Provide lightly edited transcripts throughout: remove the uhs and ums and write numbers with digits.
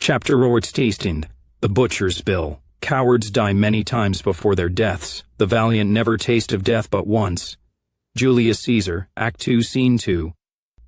Chapter 16. The Butcher's Bill. Cowards die many times before their deaths. The valiant never taste of death but once. Julius Caesar, Act 2, Scene 2.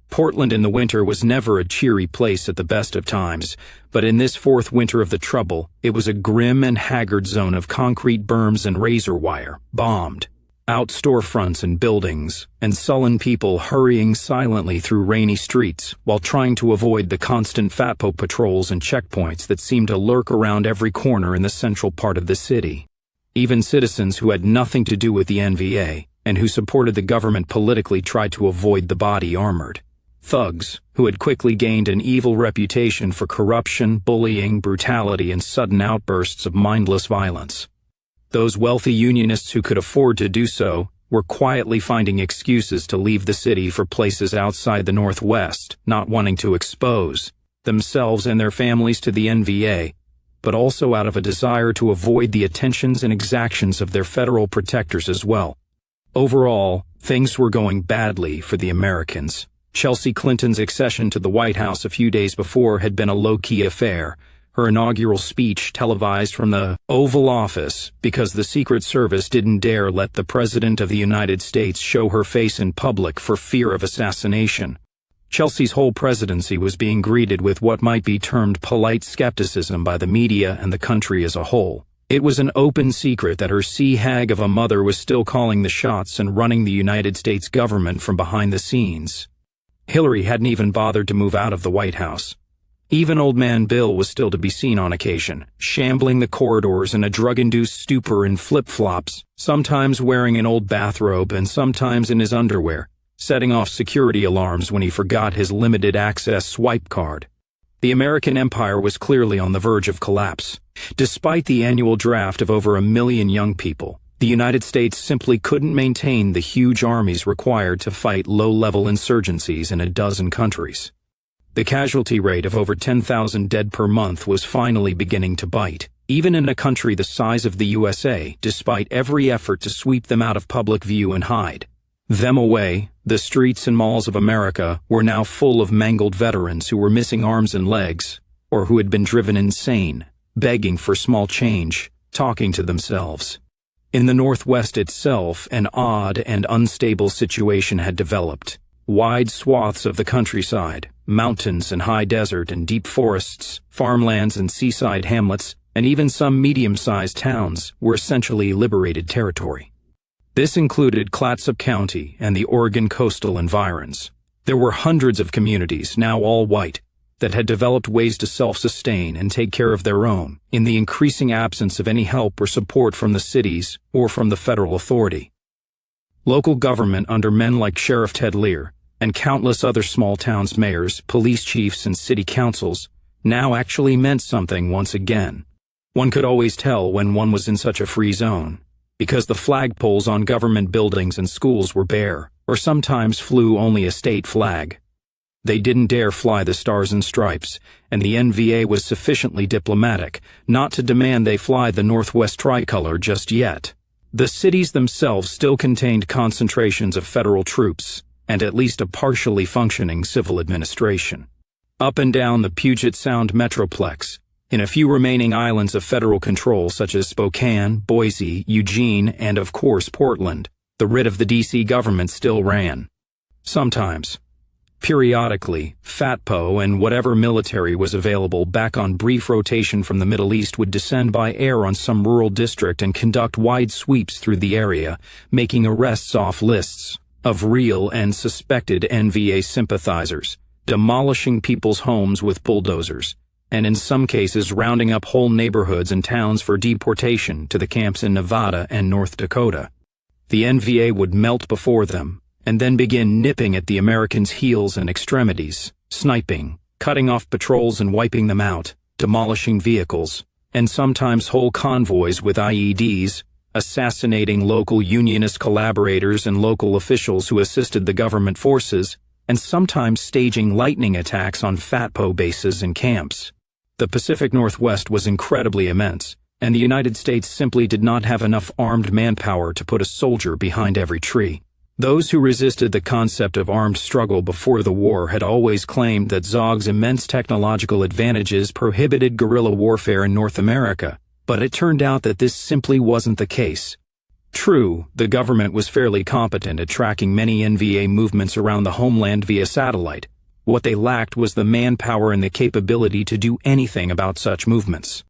Portland in the winter was never a cheery place at the best of times, but in this fourth winter of the trouble, it was a grim and haggard zone of concrete berms and razor wire, bombed. Out storefronts and buildings, and sullen people hurrying silently through rainy streets while trying to avoid the constant fatpo patrols and checkpoints that seemed to lurk around every corner in the central part of the city. Even citizens who had nothing to do with the NVA and who supported the government politically tried to avoid the body armored. Thugs, who had quickly gained an evil reputation for corruption, bullying, brutality, and sudden outbursts of mindless violence. Those wealthy Unionists who could afford to do so were quietly finding excuses to leave the city for places outside the Northwest, not wanting to expose themselves and their families to the NVA, but also out of a desire to avoid the attentions and exactions of their federal protectors as well. Overall, things were going badly for the Americans. Chelsea Clinton's accession to the White House a few days before had been a low-key affair. Her inaugural speech televised from the Oval Office because the Secret Service didn't dare let the President of the United States show her face in public for fear of assassination. Chelsea's whole presidency was being greeted with what might be termed polite skepticism by the media and the country as a whole. It was an open secret that her sea hag of a mother was still calling the shots and running the United States government from behind the scenes. Hillary hadn't even bothered to move out of the White House. Even Old Man Bill was still to be seen on occasion, shambling the corridors in a drug-induced stupor in flip-flops, sometimes wearing an old bathrobe and sometimes in his underwear, setting off security alarms when he forgot his limited-access swipe card. The American empire was clearly on the verge of collapse. Despite the annual draft of over 1 million young people, the United States simply couldn't maintain the huge armies required to fight low-level insurgencies in a dozen countries. The casualty rate of over 10,000 dead per month was finally beginning to bite, even in a country the size of the USA, despite every effort to sweep them out of public view and hide them away. The streets and malls of America were now full of mangled veterans who were missing arms and legs, or who had been driven insane, begging for small change, talking to themselves. In the Northwest itself, an odd and unstable situation had developed. Wide swaths of the countryside, mountains and high desert and deep forests, farmlands and seaside hamlets, and even some medium-sized towns were essentially liberated territory. This included Clatsop County and the Oregon coastal environs. There were hundreds of communities, now all white, that had developed ways to self-sustain and take care of their own, in the increasing absence of any help or support from the cities or from the federal authority. Local government under men like Sheriff Ted Lear and countless other small towns' mayors, police chiefs, and city councils now actually meant something once again. One could always tell when one was in such a free zone, because the flagpoles on government buildings and schools were bare, or sometimes flew only a state flag. They didn't dare fly the Stars and Stripes, and the NVA was sufficiently diplomatic not to demand they fly the Northwest tricolor just yet. The cities themselves still contained concentrations of federal troops, and at least a partially functioning civil administration. Up and down the Puget Sound metroplex, in a few remaining islands of federal control such as Spokane, Boise, Eugene, and of course Portland, the writ of the D.C. government still ran. Sometimes, periodically, FATPO and whatever military was available back on brief rotation from the Middle East would descend by air on some rural district and conduct wide sweeps through the area, making arrests off lists of real and suspected NVA sympathizers, demolishing people's homes with bulldozers, and in some cases rounding up whole neighborhoods and towns for deportation to the camps in Nevada and North Dakota. The NVA would melt before them, and then begin nipping at the Americans' heels and extremities, sniping, cutting off patrols and wiping them out, demolishing vehicles, and sometimes whole convoys with IEDs, assassinating local Unionist collaborators and local officials who assisted the government forces, and sometimes staging lightning attacks on FATPO bases and camps. The Pacific Northwest was incredibly immense, and the United States simply did not have enough armed manpower to put a soldier behind every tree. Those who resisted the concept of armed struggle before the war had always claimed that Zog's immense technological advantages prohibited guerrilla warfare in North America, but it turned out that this simply wasn't the case. True, the government was fairly competent at tracking many NVA movements around the homeland via satellite. What they lacked was the manpower and the capability to do anything about such movements.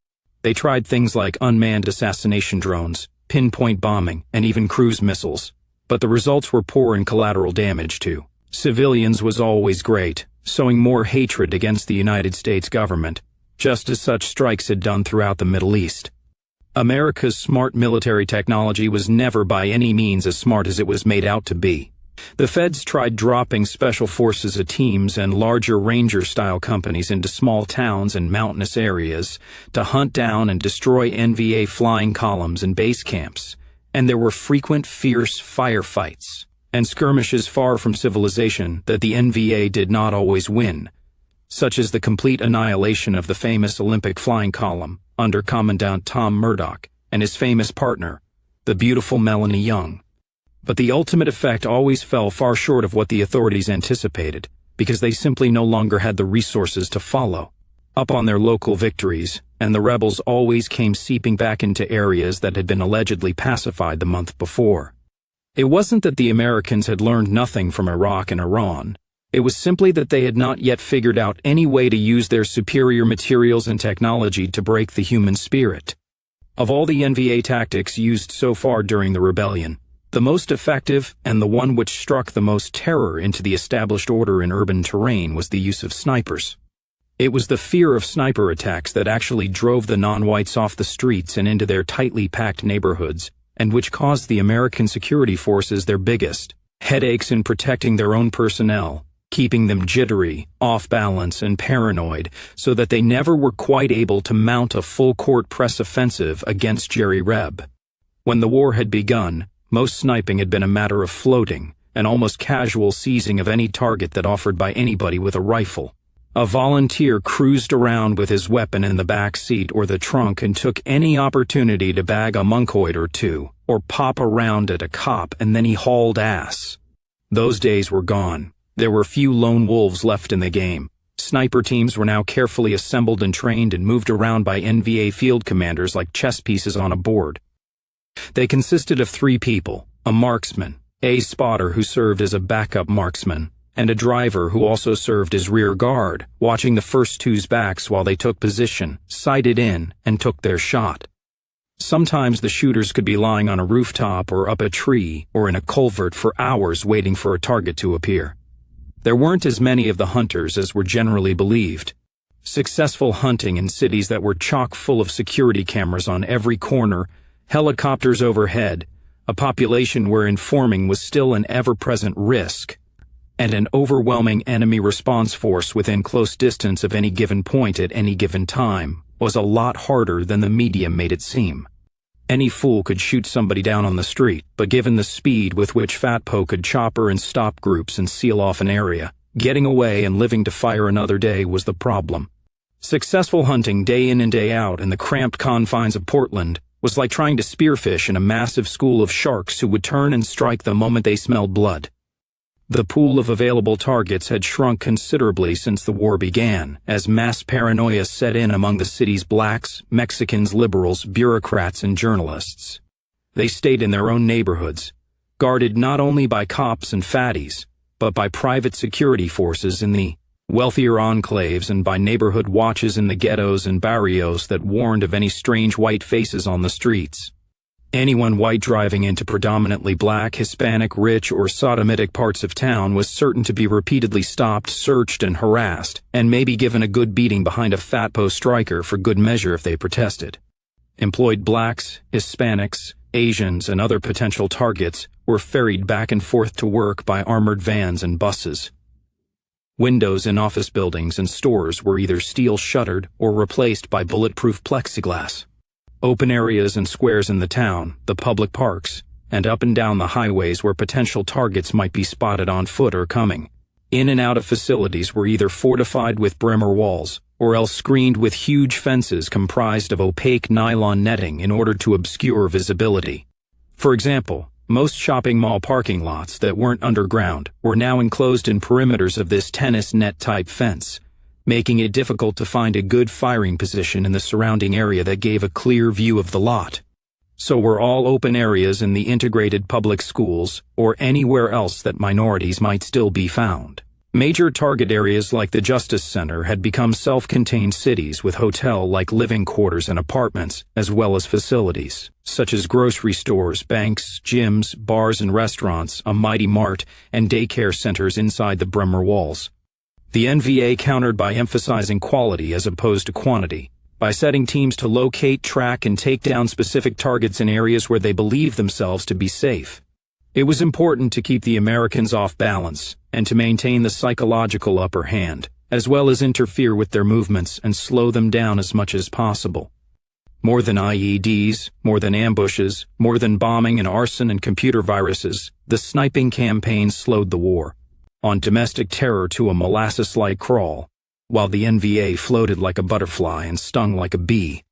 They tried things like unmanned assassination drones, pinpoint bombing, and even cruise missiles. But the results were poor in collateral damage to civilians was always great, sowing more hatred against the United States government, just as such strikes had done throughout the Middle East. America's smart military technology was never by any means as smart as it was made out to be. The feds tried dropping special forces teams and larger ranger-style companies into small towns and mountainous areas to hunt down and destroy NVA flying columns and base camps, and there were frequent fierce firefights and skirmishes far from civilization that the NVA did not always win, such as the complete annihilation of the famous Olympic flying column under Commandant Tom Murdoch and his famous partner, the beautiful Melanie Young. But the ultimate effect always fell far short of what the authorities anticipated, because they simply no longer had the resources to follow up on their local victories, and the rebels always came seeping back into areas that had been allegedly pacified the month before. It wasn't that the Americans had learned nothing from Iraq and Iran. It was simply that they had not yet figured out any way to use their superior materials and technology to break the human spirit. Of all the NVA tactics used so far during the rebellion, the most effective and the one which struck the most terror into the established order in urban terrain was the use of snipers. It was the fear of sniper attacks that actually drove the non-whites off the streets and into their tightly packed neighborhoods, and which caused the American security forces their biggest headaches in protecting their own personnel, keeping them jittery, off balance, and paranoid, so that they never were quite able to mount a full-court press offensive against Jerry Reb. When the war had begun, most sniping had been a matter of floating, an almost casual seizing of any target that offered by anybody with a rifle. A volunteer cruised around with his weapon in the back seat or the trunk and took any opportunity to bag a monkoid or two, or pop around at a cop, and then he hauled ass. Those days were gone. There were few lone wolves left in the game. Sniper teams were now carefully assembled and trained and moved around by NVA field commanders like chess pieces on a board. They consisted of 3 people, a marksman, a spotter who served as a backup marksman, and a driver who also served as rear guard, watching the first two's backs while they took position, sighted in, and took their shot. Sometimes the shooters could be lying on a rooftop or up a tree or in a culvert for hours waiting for a target to appear. There weren't as many of the hunters as were generally believed. Successful hunting in cities that were chock full of security cameras on every corner, helicopters overhead, a population where informing was still an ever-present risk, and an overwhelming enemy response force within close distance of any given point at any given time was a lot harder than the media made it seem. Any fool could shoot somebody down on the street, but given the speed with which Fat Po could chopper and stop groups and seal off an area, getting away and living to fire another day was the problem. Successful hunting day in and day out in the cramped confines of Portland was like trying to spearfish in a massive school of sharks who would turn and strike the moment they smelled blood. The pool of available targets had shrunk considerably since the war began, as mass paranoia set in among the city's blacks, Mexicans, liberals, bureaucrats, and journalists. They stayed in their own neighborhoods, guarded not only by cops and fatties, but by private security forces in the wealthier enclaves and by neighborhood watches in the ghettos and barrios that warned of any strange white faces on the streets. Anyone white driving into predominantly black, Hispanic, rich, or sodomitic parts of town was certain to be repeatedly stopped, searched, and harassed, and maybe given a good beating behind a Fat Po striker for good measure if they protested. Employed blacks, Hispanics, Asians, and other potential targets were ferried back and forth to work by armored vans and buses. Windows in office buildings and stores were either steel-shuttered or replaced by bulletproof plexiglass. Open areas and squares in the town, the public parks, and up and down the highways where potential targets might be spotted on foot or coming. In and out of facilities were either fortified with brimmer walls, or else screened with huge fences comprised of opaque nylon netting in order to obscure visibility. For example, Most shopping mall parking lots that weren't underground were now enclosed in perimeters of this tennis net-type fence, making it difficult to find a good firing position in the surrounding area that gave a clear view of the lot. So were all open areas in the integrated public schools or anywhere else that minorities might still be found. Major target areas like the Justice Center had become self-contained cities with hotel-like living quarters and apartments, as well as facilities, such as grocery stores, banks, gyms, bars and restaurants, a mighty mart, and daycare centers inside the Bremer walls. The NVA countered by emphasizing quality as opposed to quantity, by setting teams to locate, track, and take down specific targets in areas where they believed themselves to be safe. It was important to keep the Americans off balance and to maintain the psychological upper hand, as well as interfere with their movements and slow them down as much as possible. More than IEDs, more than ambushes, more than bombing and arson and computer viruses, the sniping campaign slowed the war, on domestic terror to a molasses-like crawl, while the NVA floated like a butterfly and stung like a bee.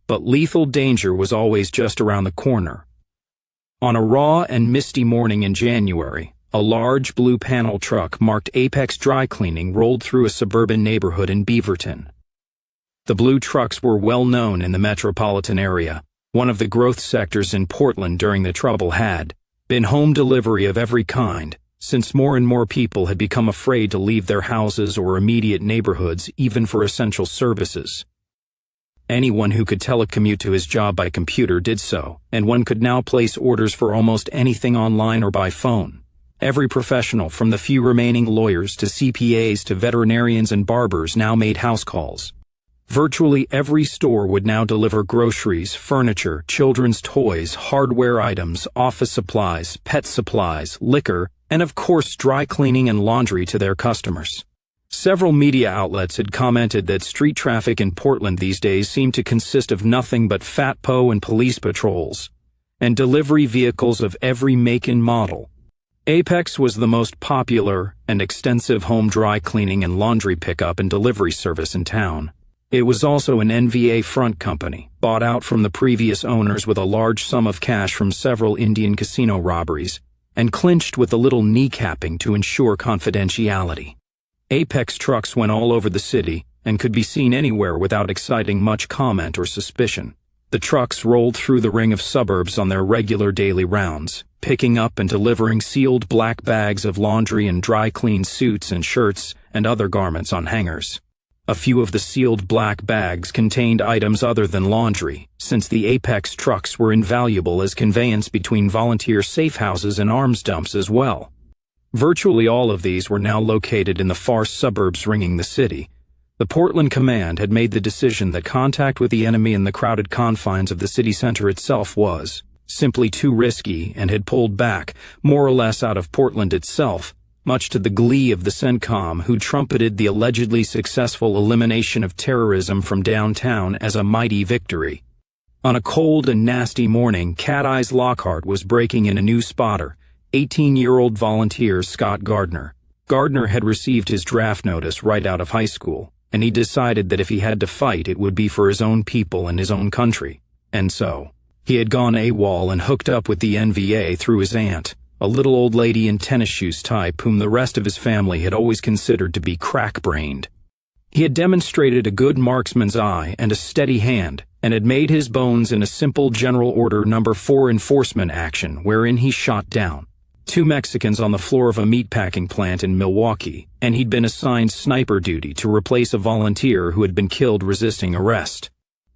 But lethal danger was always just around the corner. On a raw and misty morning in January, a large blue panel truck marked Apex Dry Cleaning rolled through a suburban neighborhood in Beaverton. The blue trucks were well known in the metropolitan area. One of the growth sectors in Portland during the trouble had been home delivery of every kind, since more and more people had become afraid to leave their houses or immediate neighborhoods even for essential services. Anyone who could telecommute to his job by computer did so, and one could now place orders for almost anything online or by phone. Every professional, from the few remaining lawyers to CPAs to veterinarians and barbers, now made house calls. Virtually every store would now deliver groceries, furniture, children's toys, hardware items, office supplies, pet supplies, liquor, and of course dry cleaning and laundry to their customers. Several media outlets had commented that street traffic in Portland these days seemed to consist of nothing but fat po and police patrols, and delivery vehicles of every make and model. Apex was the most popular and extensive home dry cleaning and laundry pickup and delivery service in town. It was also an NVA front company, bought out from the previous owners with a large sum of cash from several Indian casino robberies, and clinched with a little kneecapping to ensure confidentiality. Apex trucks went all over the city and could be seen anywhere without exciting much comment or suspicion. The trucks rolled through the ring of suburbs on their regular daily rounds, picking up and delivering sealed black bags of laundry and dry-cleaned suits and shirts and other garments on hangers. A few of the sealed black bags contained items other than laundry, since the Apex trucks were invaluable as conveyance between volunteer safe houses and arms dumps as well. Virtually all of these were now located in the far suburbs ringing the city. The Portland Command had made the decision that contact with the enemy in the crowded confines of the city center itself was simply too risky and had pulled back, more or less out of Portland itself, much to the glee of the CENTCOM, who trumpeted the allegedly successful elimination of terrorism from downtown as a mighty victory. On a cold and nasty morning, Cat Eyes Lockhart was breaking in a new spotter, 18-year-old volunteer Scott Gardner. Gardner had received his draft notice right out of high school, and he decided that if he had to fight, it would be for his own people and his own country. And so, he had gone AWOL and hooked up with the NVA through his aunt, a little old lady in tennis shoes type whom the rest of his family had always considered to be crack-brained. He had demonstrated a good marksman's eye and a steady hand, and had made his bones in a simple General Order No. 4 enforcement action wherein he shot down 2 Mexicans on the floor of a meatpacking plant in Milwaukee, and he'd been assigned sniper duty to replace a volunteer who had been killed resisting arrest.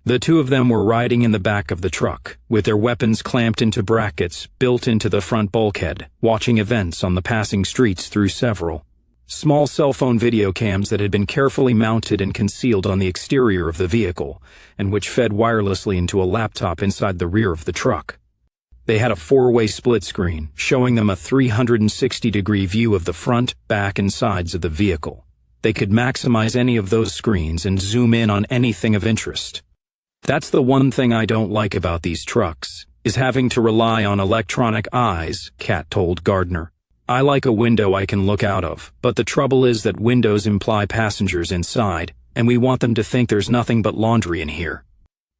The 2 of them were riding in the back of the truck, with their weapons clamped into brackets built into the front bulkhead, watching events on the passing streets through several small cell phone video cams that had been carefully mounted and concealed on the exterior of the vehicle, and which fed wirelessly into a laptop inside the rear of the truck. They had a 4-way split screen, showing them a 360-degree view of the front, back, and sides of the vehicle. They could maximize any of those screens and zoom in on anything of interest. That's the one thing I don't like about these trucks, is having to rely on electronic eyes, Kat told Gardner. I like a window I can look out of, but the trouble is that windows imply passengers inside, and we want them to think there's nothing but laundry in here.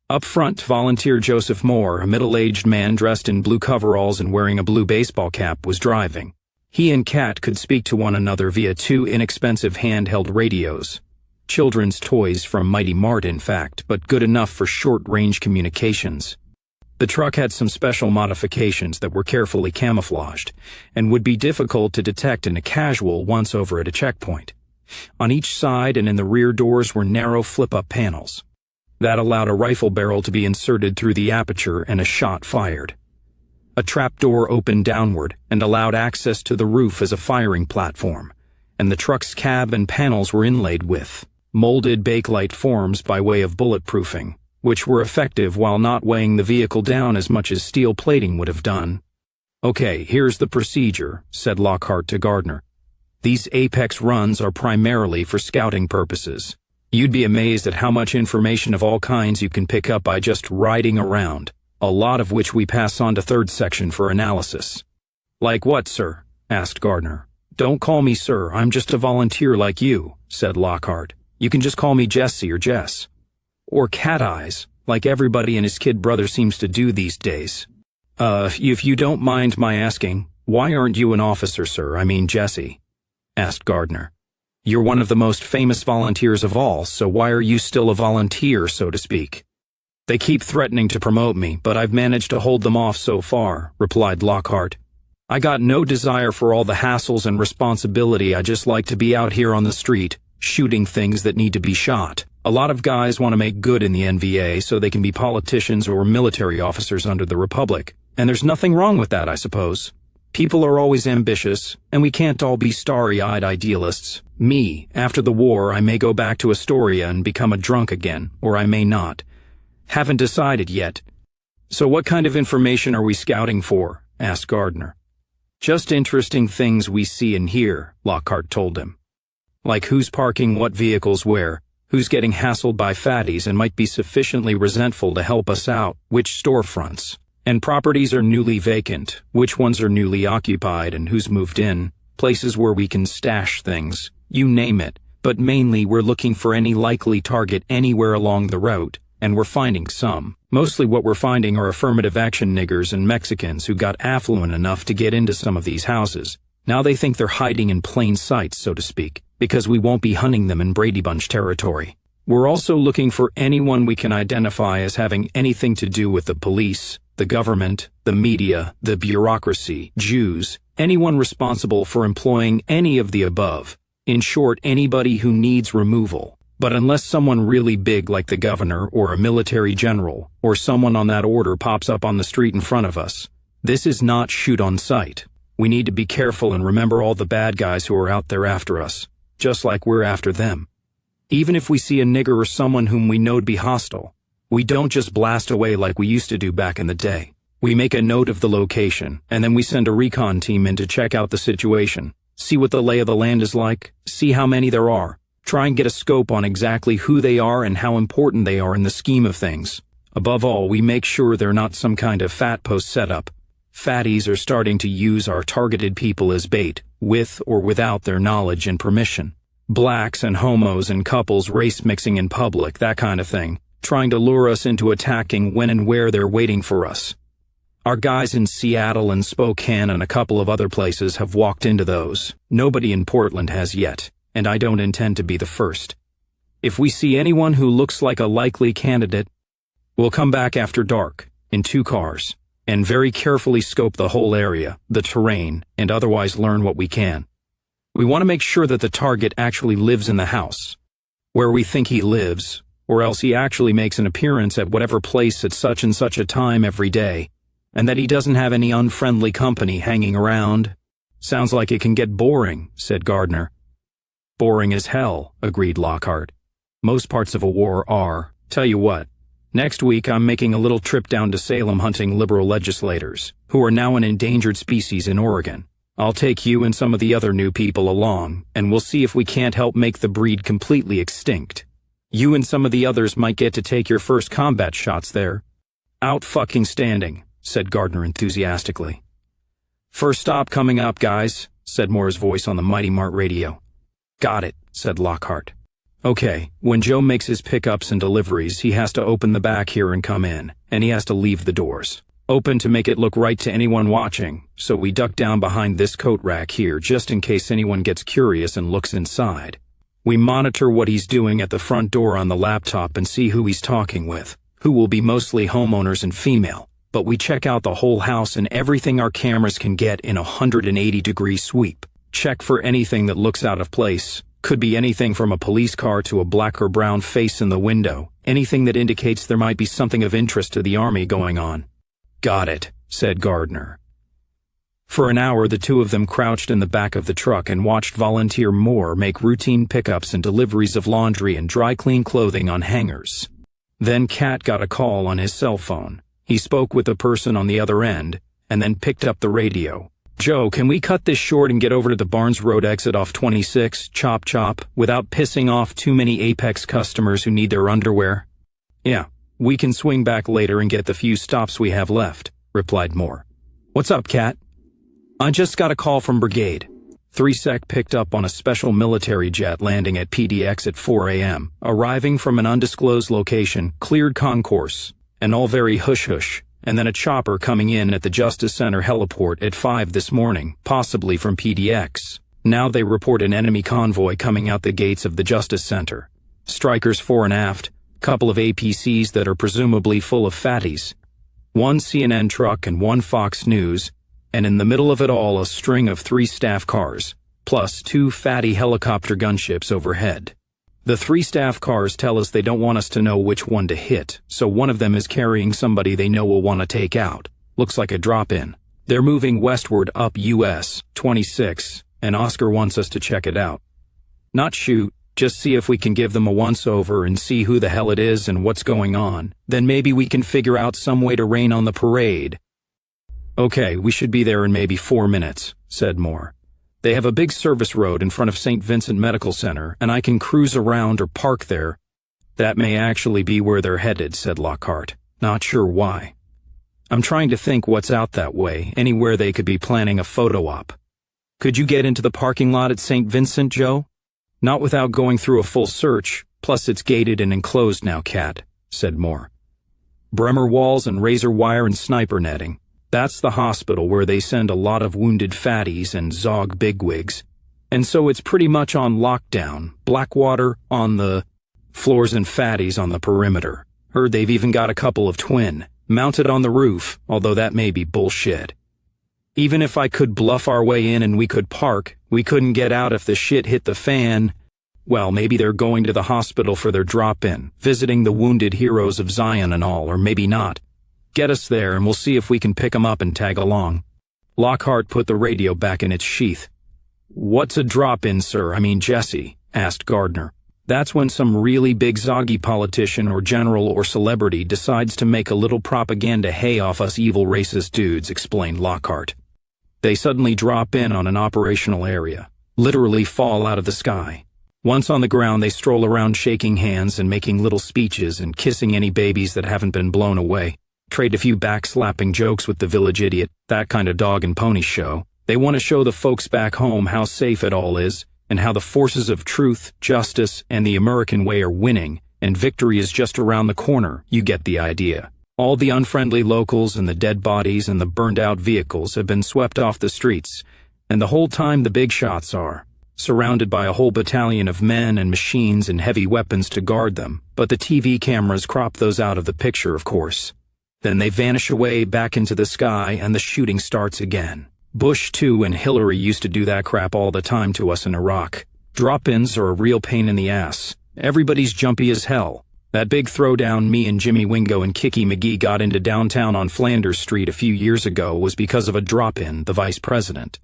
Up front, volunteer Joseph Moore, a middle-aged man dressed in blue coveralls and wearing a blue baseball cap, was driving. He and Kat could speak to one another via 2 inexpensive handheld radios. Children's toys from Mighty Mart, in fact, but good enough for short-range communications. The truck had some special modifications that were carefully camouflaged and would be difficult to detect in a casual once over at a checkpoint. On each side and in the rear doors were narrow flip-up panels. That allowed a rifle barrel to be inserted through the aperture and a shot fired. A trapdoor opened downward and allowed access to the roof as a firing platform, and the truck's cab and panels were inlaid with molded bakelite forms by way of bulletproofing, which were effective while not weighing the vehicle down as much as steel plating would have done. "Okay, here's the procedure," said Lockhart to Gardner. "These apex runs are primarily for scouting purposes. You'd be amazed at how much information of all kinds you can pick up by just riding around, a lot of which we pass on to third section for analysis." "Like what, sir?" asked Gardner. "Don't call me sir, I'm just a volunteer like you," said Lockhart. "You can just call me Jesse or Jess. Or Cat Eyes, like everybody and his kid brother seems to do these days. If you don't mind my asking, why aren't you an officer, sir? I mean Jesse," asked Gardner. "You're one of the most famous volunteers of all, so why are you still a volunteer, so to speak?" "They keep threatening to promote me, but I've managed to hold them off so far," replied Lockhart. "I got no desire for all the hassles and responsibility. I just like to be out here on the street, shooting things that need to be shot. A lot of guys want to make good in the NVA so they can be politicians or military officers under the Republic, and there's nothing wrong with that, I suppose. People are always ambitious, and we can't all be starry-eyed idealists. Me, after the war, I may go back to Astoria and become a drunk again, or I may not. Haven't decided yet." "So what kind of information are we scouting for?" asked Gardner. "Just interesting things we see and hear," Lockhart told him. "Like who's parking what vehicles where, who's getting hassled by fatties and might be sufficiently resentful to help us out, which storefronts, and properties are newly vacant, which ones are newly occupied and who's moved in, places where we can stash things, you name it, but mainly we're looking for any likely target anywhere along the route, and we're finding some. Mostly what we're finding are affirmative action niggers and Mexicans who got affluent enough to get into some of these houses. Now they think they're hiding in plain sight, so to speak, because we won't be hunting them in Brady Bunch territory. We're also looking for anyone we can identify as having anything to do with the police, the government, the media, the bureaucracy, Jews, anyone responsible for employing any of the above. In short, anybody who needs removal. But unless someone really big like the governor or a military general or someone on that order pops up on the street in front of us, this is not shoot on sight. We need to be careful and remember all the bad guys who are out there after us, just like we're after them. Even if we see a nigger or someone whom we know'd be hostile, we don't just blast away like we used to do back in the day. We make a note of the location, and then we send a recon team in to check out the situation, see what the lay of the land is like, see how many there are, try and get a scope on exactly who they are and how important they are in the scheme of things. Above all, we make sure they're not some kind of fat post setup. Fatties are starting to use our targeted people as bait, with or without their knowledge and permission. Blacks and homos and couples race mixing in public, that kind of thing, trying to lure us into attacking when and where they're waiting for us. Our guys in Seattle and Spokane and a couple of other places have walked into those. Nobody in Portland has yet, and I don't intend to be the first. If we see anyone who looks like a likely candidate, we'll come back after dark, in 2 cars, and very carefully scope the whole area, the terrain, and otherwise learn what we can. We want to make sure that the target actually lives in the house, where we think he lives, or else he actually makes an appearance at whatever place at such and such a time every day, and that he doesn't have any unfriendly company hanging around. Sounds like it can get boring, said Gardner. Boring as hell, agreed Lockhart. Most parts of a war are. Tell you what, next week I'm making a little trip down to Salem hunting liberal legislators, who are now an endangered species in Oregon. I'll take you and some of the other new people along, and we'll see if we can't help make the breed completely extinct. You and some of the others might get to take your first combat shots there. Out fucking standing, said Gardner enthusiastically. First stop coming up, guys, said Moore's voice on the Mighty Mart radio. Got it, said Lockhart. Okay, when Joe makes his pickups and deliveries, he has to open the back here and come in, and he has to leave the doors open to make it look right to anyone watching, so we duck down behind this coat rack here just in case anyone gets curious and looks inside. We monitor what he's doing at the front door on the laptop and see who he's talking with, who will be mostly homeowners and female, but we check out the whole house and everything our cameras can get in a 180-degree sweep. Check for anything that looks out of place. Could be anything from a police car to a black or brown face in the window, anything that indicates there might be something of interest to the army going on. Got it, said Gardner. For an hour, the two of them crouched in the back of the truck and watched Volunteer Moore make routine pickups and deliveries of laundry and dry clean clothing on hangers. Then Cat got a call on his cell phone. He spoke with the person on the other end, and then picked up the radio. Joe, can we cut this short and get over to the Barnes Road exit off 26, chop chop, without pissing off too many Apex customers who need their underwear? Yeah, we can swing back later and get the few stops we have left, replied Moore. What's up, Cat? I just got a call from Brigade. 3Sec picked up on a special military jet landing at PDX at 4 a.m., arriving from an undisclosed location, cleared concourse, and all very hush-hush, and then a chopper coming in at the Justice Center heliport at 5 this morning, possibly from PDX. Now they report an enemy convoy coming out the gates of the Justice Center. Strikers fore and aft, couple of APCs that are presumably full of fatties, one CNN truck and one Fox News, and in the middle of it all a string of 3 staff cars, plus 2 fatty helicopter gunships overhead. The 3 staff cars tell us they don't want us to know which one to hit, so one of them is carrying somebody they know will want to take out. Looks like a drop-in. They're moving westward up US 26, and Oscar wants us to check it out. Not shoot, just see if we can give them a once-over and see who the hell it is and what's going on. Then maybe we can figure out some way to rain on the parade. Okay, we should be there in maybe 4 minutes, said Moore. They have a big service road in front of St. Vincent Medical Center, and I can cruise around or park there. That may actually be where they're headed, said Lockhart. Not sure why. I'm trying to think what's out that way, anywhere they could be planning a photo op. Could you get into the parking lot at St. Vincent, Joe? Not without going through a full search, plus it's gated and enclosed now, Cat, said Moore. Bremer walls and razor wire and sniper netting. That's the hospital where they send a lot of wounded fatties and Zog bigwigs. And so it's pretty much on lockdown. Blackwater on the floors and fatties on the perimeter. Heard they've even got a couple of twin, mounted on the roof, although that may be bullshit. Even if I could bluff our way in and we could park, we couldn't get out if the shit hit the fan. Well, maybe they're going to the hospital for their drop-in, visiting the wounded heroes of Zion and all, or maybe not. Get us there and we'll see if we can pick 'em up and tag along. Lockhart put the radio back in its sheath. What's a drop-in, sir? I mean Jesse, asked Gardner. That's when some really big zoggy politician or general or celebrity decides to make a little propaganda hay off us evil racist dudes, explained Lockhart. They suddenly drop in on an operational area, literally fall out of the sky. Once on the ground, they stroll around shaking hands and making little speeches and kissing any babies that haven't been blown away. Trade a few backslapping jokes with the village idiot, that kind of dog and pony show. They want to show the folks back home how safe it all is, and how the forces of truth, justice, and the American way are winning, and victory is just around the corner. You get the idea. All the unfriendly locals and the dead bodies and the burned-out vehicles have been swept off the streets, and the whole time the big shots are, surrounded by a whole battalion of men and machines and heavy weapons to guard them, but the TV cameras crop those out of the picture, of course. Then they vanish away back into the sky and the shooting starts again. Bush, too, and Hillary used to do that crap all the time to us in Iraq. Drop-ins are a real pain in the ass. Everybody's jumpy as hell. That big throwdown me and Jimmy Wingo and Kiki McGee got into downtown on Flanders Street a few years ago was because of a drop-in, the vice president.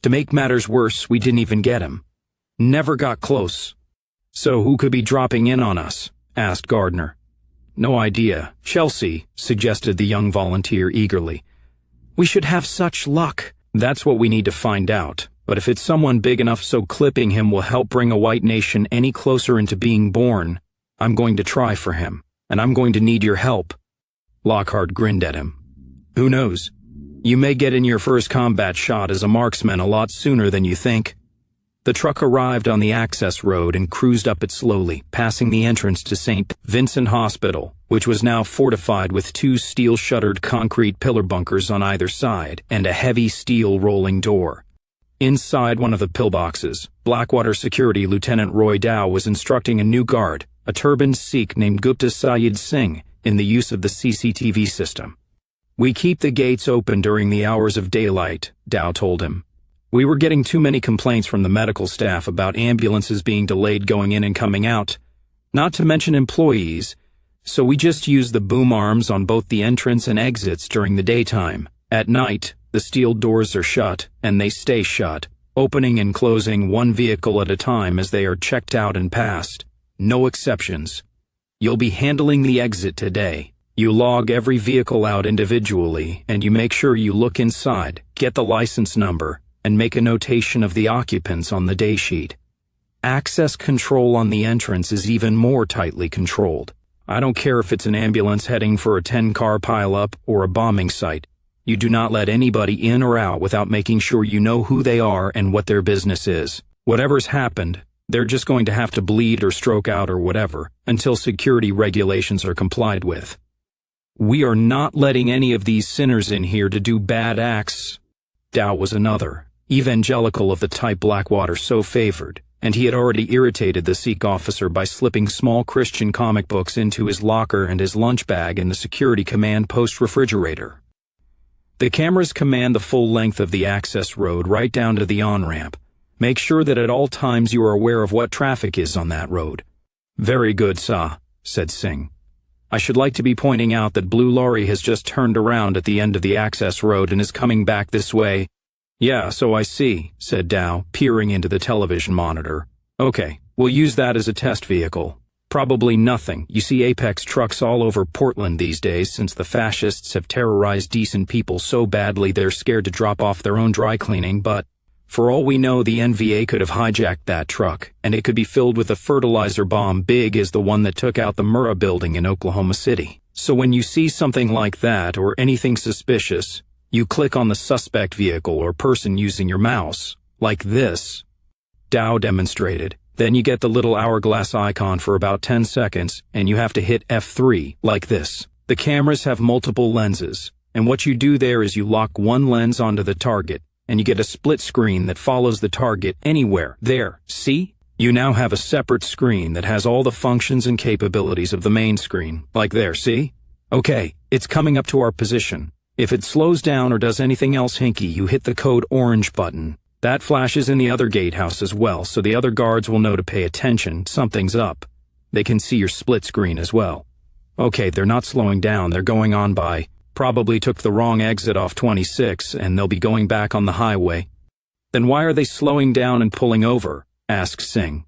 To make matters worse, we didn't even get him. Never got close. So who could be dropping in on us? Asked Gardner. No idea. Chelsea, suggested the young volunteer eagerly. We should have such luck. That's what we need to find out. But if it's someone big enough so clipping him will help bring a white nation any closer into being born, I'm going to try for him, and I'm going to need your help. Lockhart grinned at him. Who knows? You may get in your first combat shot as a marksman a lot sooner than you think. The truck arrived on the access road and cruised up it slowly, passing the entrance to St. Vincent Hospital, which was now fortified with 2 steel-shuttered concrete pillar bunkers on either side and a heavy steel rolling door. Inside one of the pillboxes, Blackwater Security Lieutenant Roy Dow was instructing a new guard, a turbaned Sikh named Gupta Sayed Singh, in the use of the CCTV system. "We keep the gates open during the hours of daylight," Dow told him. "We were getting too many complaints from the medical staff about ambulances being delayed going in and coming out, not to mention employees, so we just use the boom arms on both the entrance and exits during the daytime. At night, the steel doors are shut, and they stay shut, opening and closing one vehicle at a time as they are checked out and passed. No exceptions. You'll be handling the exit today. You log every vehicle out individually, and you make sure you look inside, get the license number, and make a notation of the occupants on the day sheet. Access control on the entrance is even more tightly controlled. I don't care if it's an ambulance heading for a 10-car pileup or a bombing site. You do not let anybody in or out without making sure you know who they are and what their business is. Whatever's happened, they're just going to have to bleed or stroke out or whatever, until security regulations are complied with. We are not letting any of these sinners in here to do bad acts." Dow was another, evangelical of the type Blackwater so favored, and he had already irritated the Sikh officer by slipping small Christian comic books into his locker and his lunch bag in the security command post refrigerator. "The cameras command the full length of the access road right down to the on-ramp. Make sure that at all times you are aware of what traffic is on that road." "Very good, sir," said Singh. "I should like to be pointing out that Blue Lorry has just turned around at the end of the access road and is coming back this way." "Yeah, so I see," said Dow, peering into the television monitor. "Okay, we'll use that as a test vehicle. Probably nothing. You see Apex trucks all over Portland these days since the fascists have terrorized decent people so badly they're scared to drop off their own dry cleaning, but for all we know the NVA could have hijacked that truck, and it could be filled with a fertilizer bomb big as the one that took out the Murrah building in Oklahoma City. So when you see something like that or anything suspicious, you click on the suspect vehicle or person using your mouse, like this." Dow demonstrated. "Then you get the little hourglass icon for about 10 seconds, and you have to hit F3, like this. The cameras have multiple lenses, and what you do there is you lock one lens onto the target, and you get a split screen that follows the target anywhere. There, see? You now have a separate screen that has all the functions and capabilities of the main screen, like there, see? Okay, it's coming up to our position. If it slows down or does anything else hinky, you hit the code orange button. That flashes in the other gatehouse as well, so the other guards will know to pay attention, something's up. They can see your split screen as well. Okay, they're not slowing down, they're going on by. Probably took the wrong exit off 26, and they'll be going back on the highway." "Then why are they slowing down and pulling over?" asked Singh.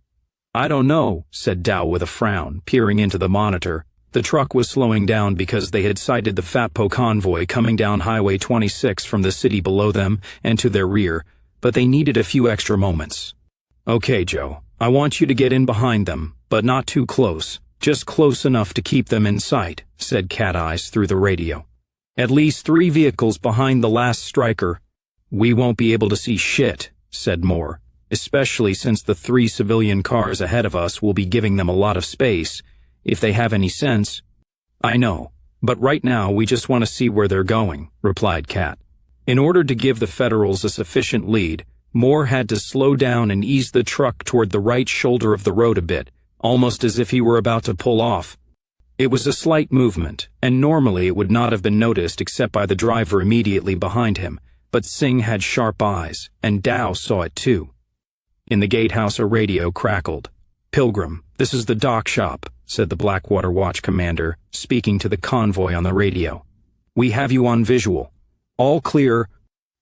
"I don't know," said Dow with a frown, peering into the monitor. The truck was slowing down because they had sighted the Fatpo convoy coming down Highway 26 from the city below them and to their rear, but they needed a few extra moments. "Okay, Joe, I want you to get in behind them, but not too close, just close enough to keep them in sight," said Cat Eyes through the radio. "At least 3 vehicles behind the last striker." "We won't be able to see shit," said Moore, "especially since the 3 civilian cars ahead of us will be giving them a lot of space, if they have any sense." "I know, but right now we just want to see where they're going," replied Cat. In order to give the Federals a sufficient lead, Moore had to slow down and ease the truck toward the right shoulder of the road a bit, almost as if he were about to pull off. It was a slight movement, and normally it would not have been noticed except by the driver immediately behind him, but Singh had sharp eyes, and Dow saw it too. In the gatehouse a radio crackled. "Pilgrim, this is the dock shop," said the Blackwater Watch commander, speaking to the convoy on the radio. "We have you on visual. All clear."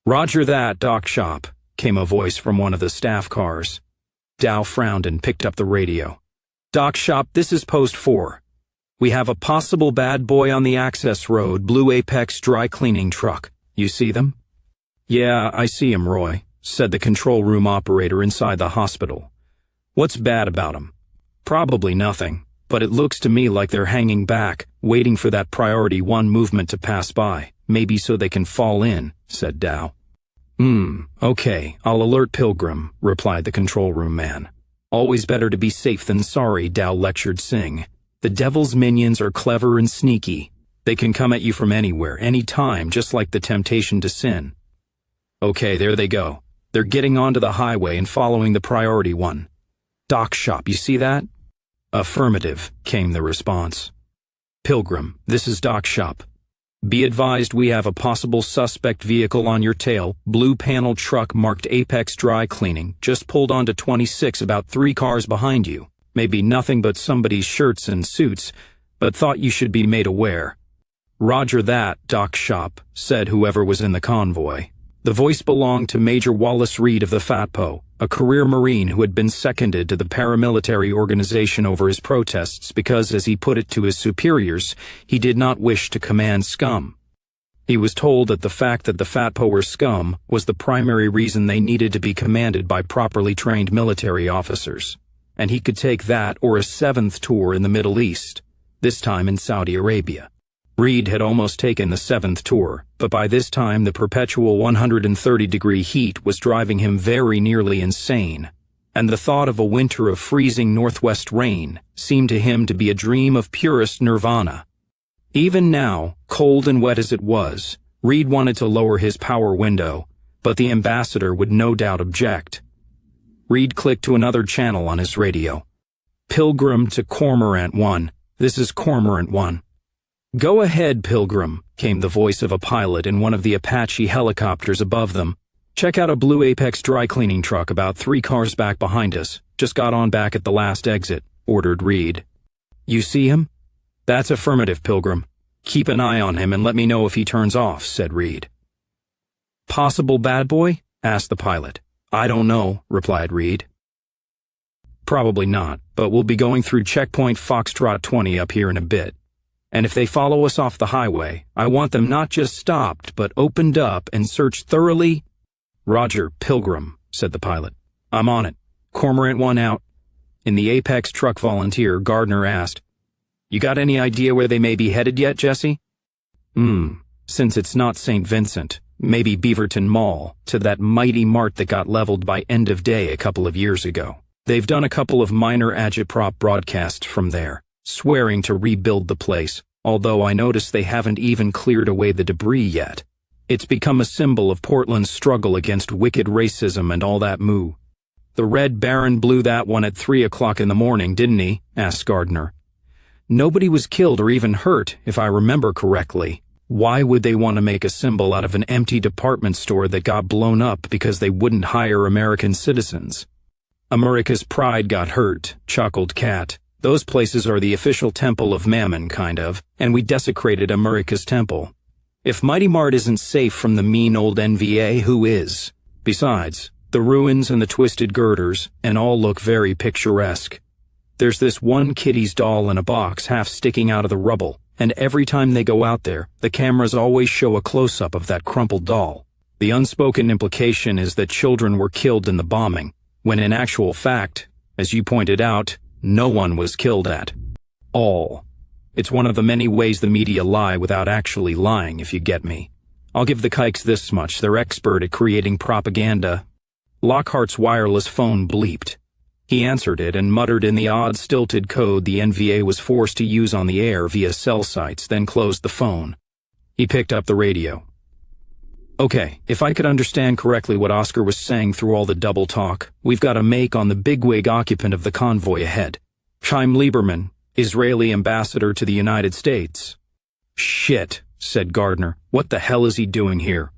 "Roger that, dock shop," came a voice from one of the staff cars. Dow frowned and picked up the radio. "Dock shop, this is post 4. We have a possible bad boy on the access road, blue Apex dry cleaning truck. You see them?" "Yeah, I see him, Roy," said the control room operator inside the hospital. "What's bad about him?" "Probably nothing, but it looks to me like they're hanging back, waiting for that priority 1 movement to pass by, maybe so they can fall in," said Dow. Okay, I'll alert Pilgrim, replied the control room man. Always better to be safe than sorry, Dow lectured Singh. The devil's minions are clever and sneaky. They can come at you from anywhere, any time, just like the temptation to sin. Okay, there they go. They're getting onto the highway and following the priority one. Dock shop, you see that? Affirmative, came the response. Pilgrim, this is Dock shop. Be advised we have a possible suspect vehicle on your tail, blue panel truck marked Apex Dry Cleaning, just pulled onto 26 about 3 cars behind you. Maybe nothing but somebody's shirts and suits, but thought you should be made aware. Roger that, Dock shop, said whoever was in the convoy. The voice belonged to Major Wallace Reed of the FATPO, a career Marine who had been seconded to the paramilitary organization over his protests because, as he put it to his superiors, he did not wish to command scum. He was told that the fact that the FATPO were scum was the primary reason they needed to be commanded by properly trained military officers, and he could take that or a 7th tour in the Middle East, this time in Saudi Arabia. Reed had almost taken the 7th tour, but by this time the perpetual 130-degree heat was driving him very nearly insane, and the thought of a winter of freezing northwest rain seemed to him to be a dream of purest nirvana. Even now, cold and wet as it was, Reed wanted to lower his power window, but the ambassador would no doubt object. Reed clicked to another channel on his radio. Pilgrim to Cormorant 1. This is Cormorant 1. Go ahead, Pilgrim, came the voice of a pilot in one of the Apache helicopters above them. Check out a blue Apex dry cleaning truck about 3 cars back behind us. Just got on back at the last exit, ordered Reed. You see him? That's affirmative, Pilgrim. Keep an eye on him and let me know if he turns off, said Reed. Possible bad boy? Asked the pilot. I don't know, replied Reed. Probably not, but we'll be going through checkpoint Foxtrot 20 up here in a bit. And if they follow us off the highway, I want them not just stopped, but opened up and searched thoroughly. Roger, Pilgrim, said the pilot. I'm on it. Cormorant 1 out. In the Apex truck volunteer, Gardner asked, You got any idea where they may be headed yet, Jesse? Since it's not St. Vincent, maybe Beaverton Mall, to that mighty mart that got leveled by End of Day a couple of years ago. They've done a couple of minor agitprop broadcasts from there, swearing to rebuild the place, although I notice they haven't even cleared away the debris yet. It's become a symbol of Portland's struggle against wicked racism and all that moo. The Red Baron blew that one at 3 o'clock in the morning, didn't he? Asked Gardner. Nobody was killed or even hurt, if I remember correctly. Why would they want to make a symbol out of an empty department store that got blown up because they wouldn't hire American citizens? America's pride got hurt, chuckled Cat. Those places are the official temple of Mammon, kind of, and we desecrated America's temple. If Mighty Mart isn't safe from the mean old NVA, who is? Besides, the ruins and the twisted girders, and all look very picturesque. There's this one Kitty's doll in a box half sticking out of the rubble, and every time they go out there, the cameras always show a close-up of that crumpled doll. The unspoken implication is that children were killed in the bombing, when in actual fact, as you pointed out, no one was killed at all. It's one of the many ways the media lie without actually lying, if you get me. I'll give the kikes this much, they're expert at creating propaganda. Lockhart's wireless phone bleeped. He answered it and muttered in the odd stilted code the NVA was forced to use on the air via cell sites, then closed the phone. He picked up the radio. Okay, if I could understand correctly what Oscar was saying through all the double talk, we've got a make on the bigwig occupant of the convoy ahead. Chaim Lieberman, Israeli ambassador to the United States. Shit, said Gardner. What the hell is he doing here?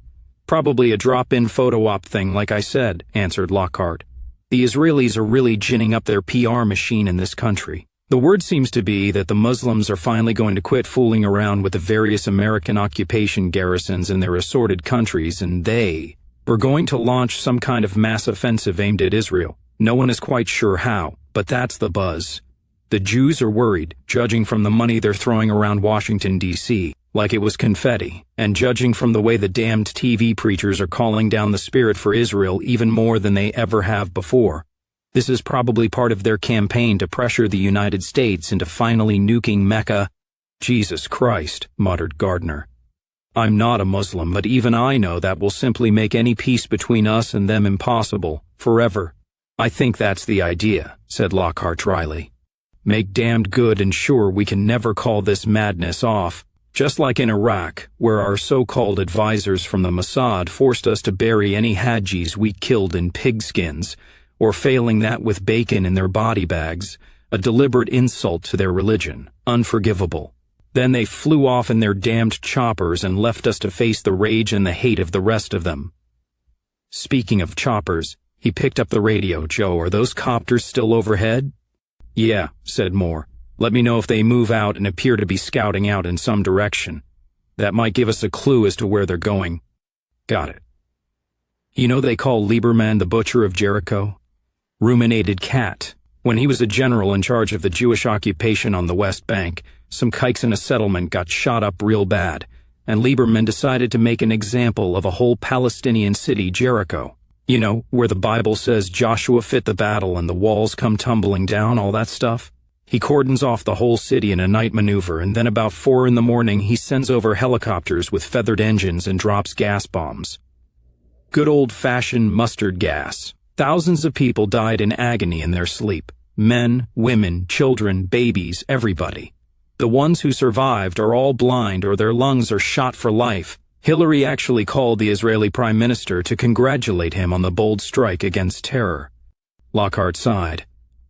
Probably a drop-in photo op thing, like I said, answered Lockhart. The Israelis are really ginning up their PR machine in this country. The word seems to be that the Muslims are finally going to quit fooling around with the various American occupation garrisons in their assorted countries, and they were going to launch some kind of mass offensive aimed at Israel. No one is quite sure how, but that's the buzz. The Jews are worried, judging from the money they're throwing around Washington, D.C., like it was confetti, and judging from the way the damned TV preachers are calling down the spirit for Israel even more than they ever have before. This is probably part of their campaign to pressure the United States into finally nuking Mecca. Jesus Christ, muttered Gardner. I'm not a Muslim, but even I know that will simply make any peace between us and them impossible, forever. I think that's the idea, said Lockhart dryly. Make damned good and sure we can never call this madness off, just like in Iraq, where our so-called advisors from the Mossad forced us to bury any Hajis we killed in pigskins, or failing that with bacon in their body bags, a deliberate insult to their religion, unforgivable. Then they flew off in their damned choppers and left us to face the rage and the hate of the rest of them. Speaking of choppers, he picked up the radio. Joe, are those copters still overhead? Yeah, said Moore. Let me know if they move out and appear to be scouting out in some direction. That might give us a clue as to where they're going. Got it. You know they call Lieberman the Butcher of Jericho? Ruminated Cat. When he was a general in charge of the Jewish occupation on the West Bank, some kikes in a settlement got shot up real bad, and Lieberman decided to make an example of a whole Palestinian city, Jericho. You know, where the Bible says Joshua fit the battle and the walls come tumbling down, all that stuff. He cordons off the whole city in a night maneuver, and then about 4 a.m. he sends over helicopters with feathered engines and drops gas bombs. Good old-fashioned mustard gas. Thousands of people died in agony in their sleep. Men, women, children, babies, everybody. The ones who survived are all blind or their lungs are shot for life. Hillary actually called the Israeli Prime Minister to congratulate him on the bold strike against terror. Lockhart sighed.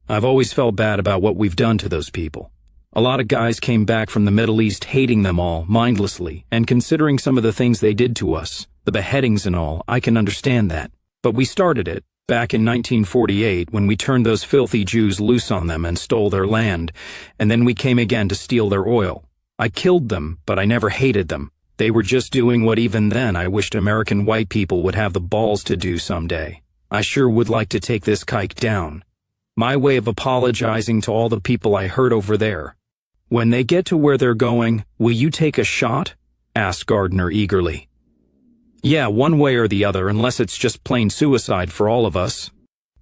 I've always felt bad about what we've done to those people. A lot of guys came back from the Middle East hating them all, mindlessly, and considering some of the things they did to us, the beheadings and all, I can understand that. But we started it, back in 1948, when we turned those filthy Jews loose on them and stole their land, and then we came again to steal their oil. I killed them, but I never hated them. They were just doing what even then I wished American white people would have the balls to do someday. I sure would like to take this kike down. My way of apologizing to all the people I hurt over there. When they get to where they're going, will you take a shot? Asked Gardner eagerly. Yeah, one way or the other, unless it's just plain suicide for all of us.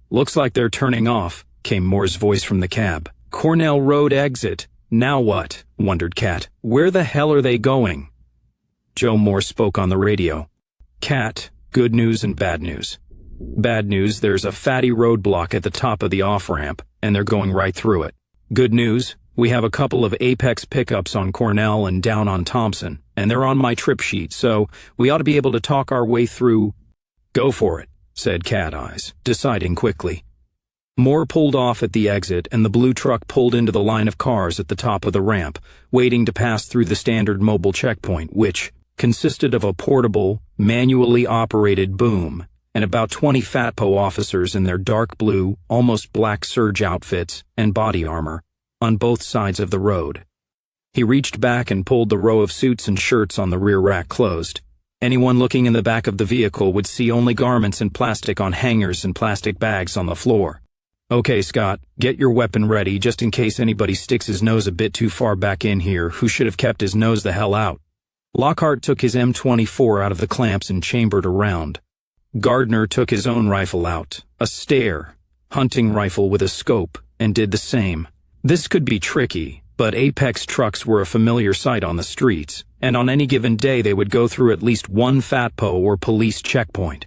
Looks like they're turning off, came Moore's voice from the cab. Cornell Road exit. Now what? Wondered Cat. Where the hell are they going? Joe Moore spoke on the radio. Cat, good news and bad news. Bad news, there's a fatty roadblock at the top of the off-ramp, and they're going right through it. Good news, we have a couple of Apex pickups on Cornell and down on Thompson, and they're on my trip sheet, so we ought to be able to talk our way through. Go for it, said Cat Eyes, deciding quickly. Moore pulled off at the exit, and the blue truck pulled into the line of cars at the top of the ramp, waiting to pass through the standard mobile checkpoint, which consisted of a portable, manually operated boom, and about 20 FATPO officers in their dark blue, almost black serge outfits and body armor, on both sides of the road. He reached back and pulled the row of suits and shirts on the rear rack closed. Anyone looking in the back of the vehicle would see only garments and plastic on hangers and plastic bags on the floor. Okay, Scott, get your weapon ready just in case anybody sticks his nose a bit too far back in here who should have kept his nose the hell out. Lockhart took his M24 out of the clamps and chambered around. Gardner took his own rifle out, a stare, hunting rifle with a scope, and did the same. This could be tricky, but Apex trucks were a familiar sight on the streets, and on any given day they would go through at least one FATPO or police checkpoint.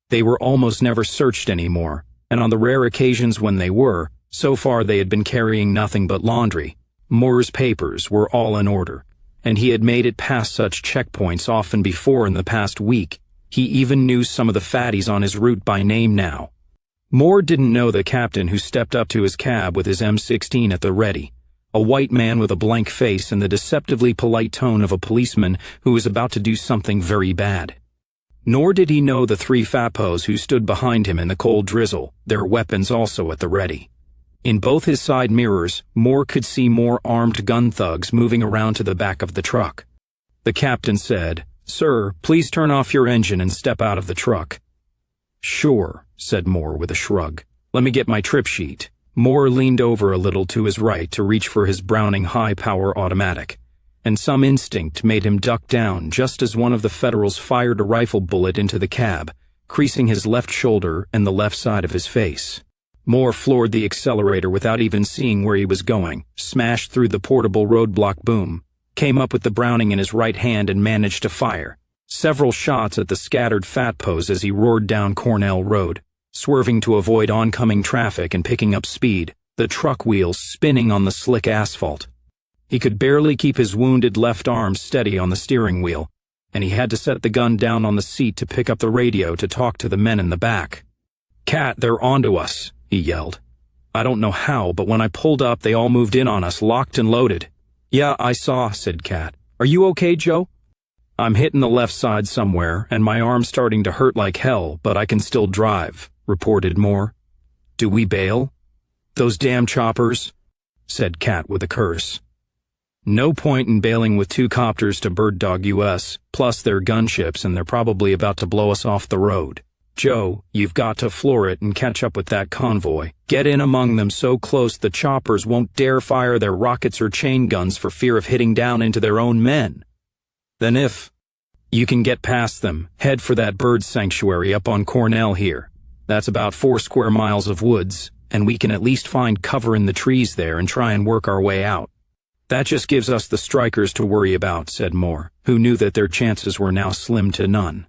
They were almost never searched anymore, and on the rare occasions when they were, so far they had been carrying nothing but laundry. Moore's papers were all in order, and he had made it past such checkpoints often before in the past week. He even knew some of the fatties on his route by name now. Moore didn't know the captain who stepped up to his cab with his M16 at the ready, a white man with a blank face and the deceptively polite tone of a policeman who was about to do something very bad. Nor did he know the 3 FAPOs who stood behind him in the cold drizzle, their weapons also at the ready. In both his side mirrors, Moore could see more armed gun thugs moving around to the back of the truck. The captain said, "Sir, please turn off your engine and step out of the truck." "Sure," said Moore with a shrug. "Let me get my trip sheet." Moore leaned over a little to his right to reach for his Browning high-power automatic, and some instinct made him duck down just as one of the Federals fired a rifle bullet into the cab, creasing his left shoulder and the left side of his face. Moore floored the accelerator without even seeing where he was going, smashed through the portable roadblock boom, came up with the Browning in his right hand and managed to fire several shots at the scattered fatpos as he roared down Cornell Road, swerving to avoid oncoming traffic and picking up speed, the truck wheels spinning on the slick asphalt. He could barely keep his wounded left arm steady on the steering wheel, and he had to set the gun down on the seat to pick up the radio to talk to the men in the back. "Cat, they're onto us," he yelled. "I don't know how, but when I pulled up, they all moved in on us, locked and loaded." "Yeah, I saw," said Cat. "Are you okay, Joe?" "I'm hitting the left side somewhere, and my arm's starting to hurt like hell, but I can still drive," reported Moore. "Do we bail?" "Those damn choppers," said Cat with a curse. "No point in bailing with 2 copters to Bird Dog US, plus they're gunships and they're probably about to blow us off the road. Joe, you've got to floor it and catch up with that convoy. Get in among them so close the choppers won't dare fire their rockets or chain guns for fear of hitting down into their own men. Then if you can get past them, head for that bird sanctuary up on Cornell here. That's about 4 square miles of woods, and we can at least find cover in the trees there and try and work our way out. That just gives us the strikers to worry about," said Moore, who knew that their chances were now slim to none.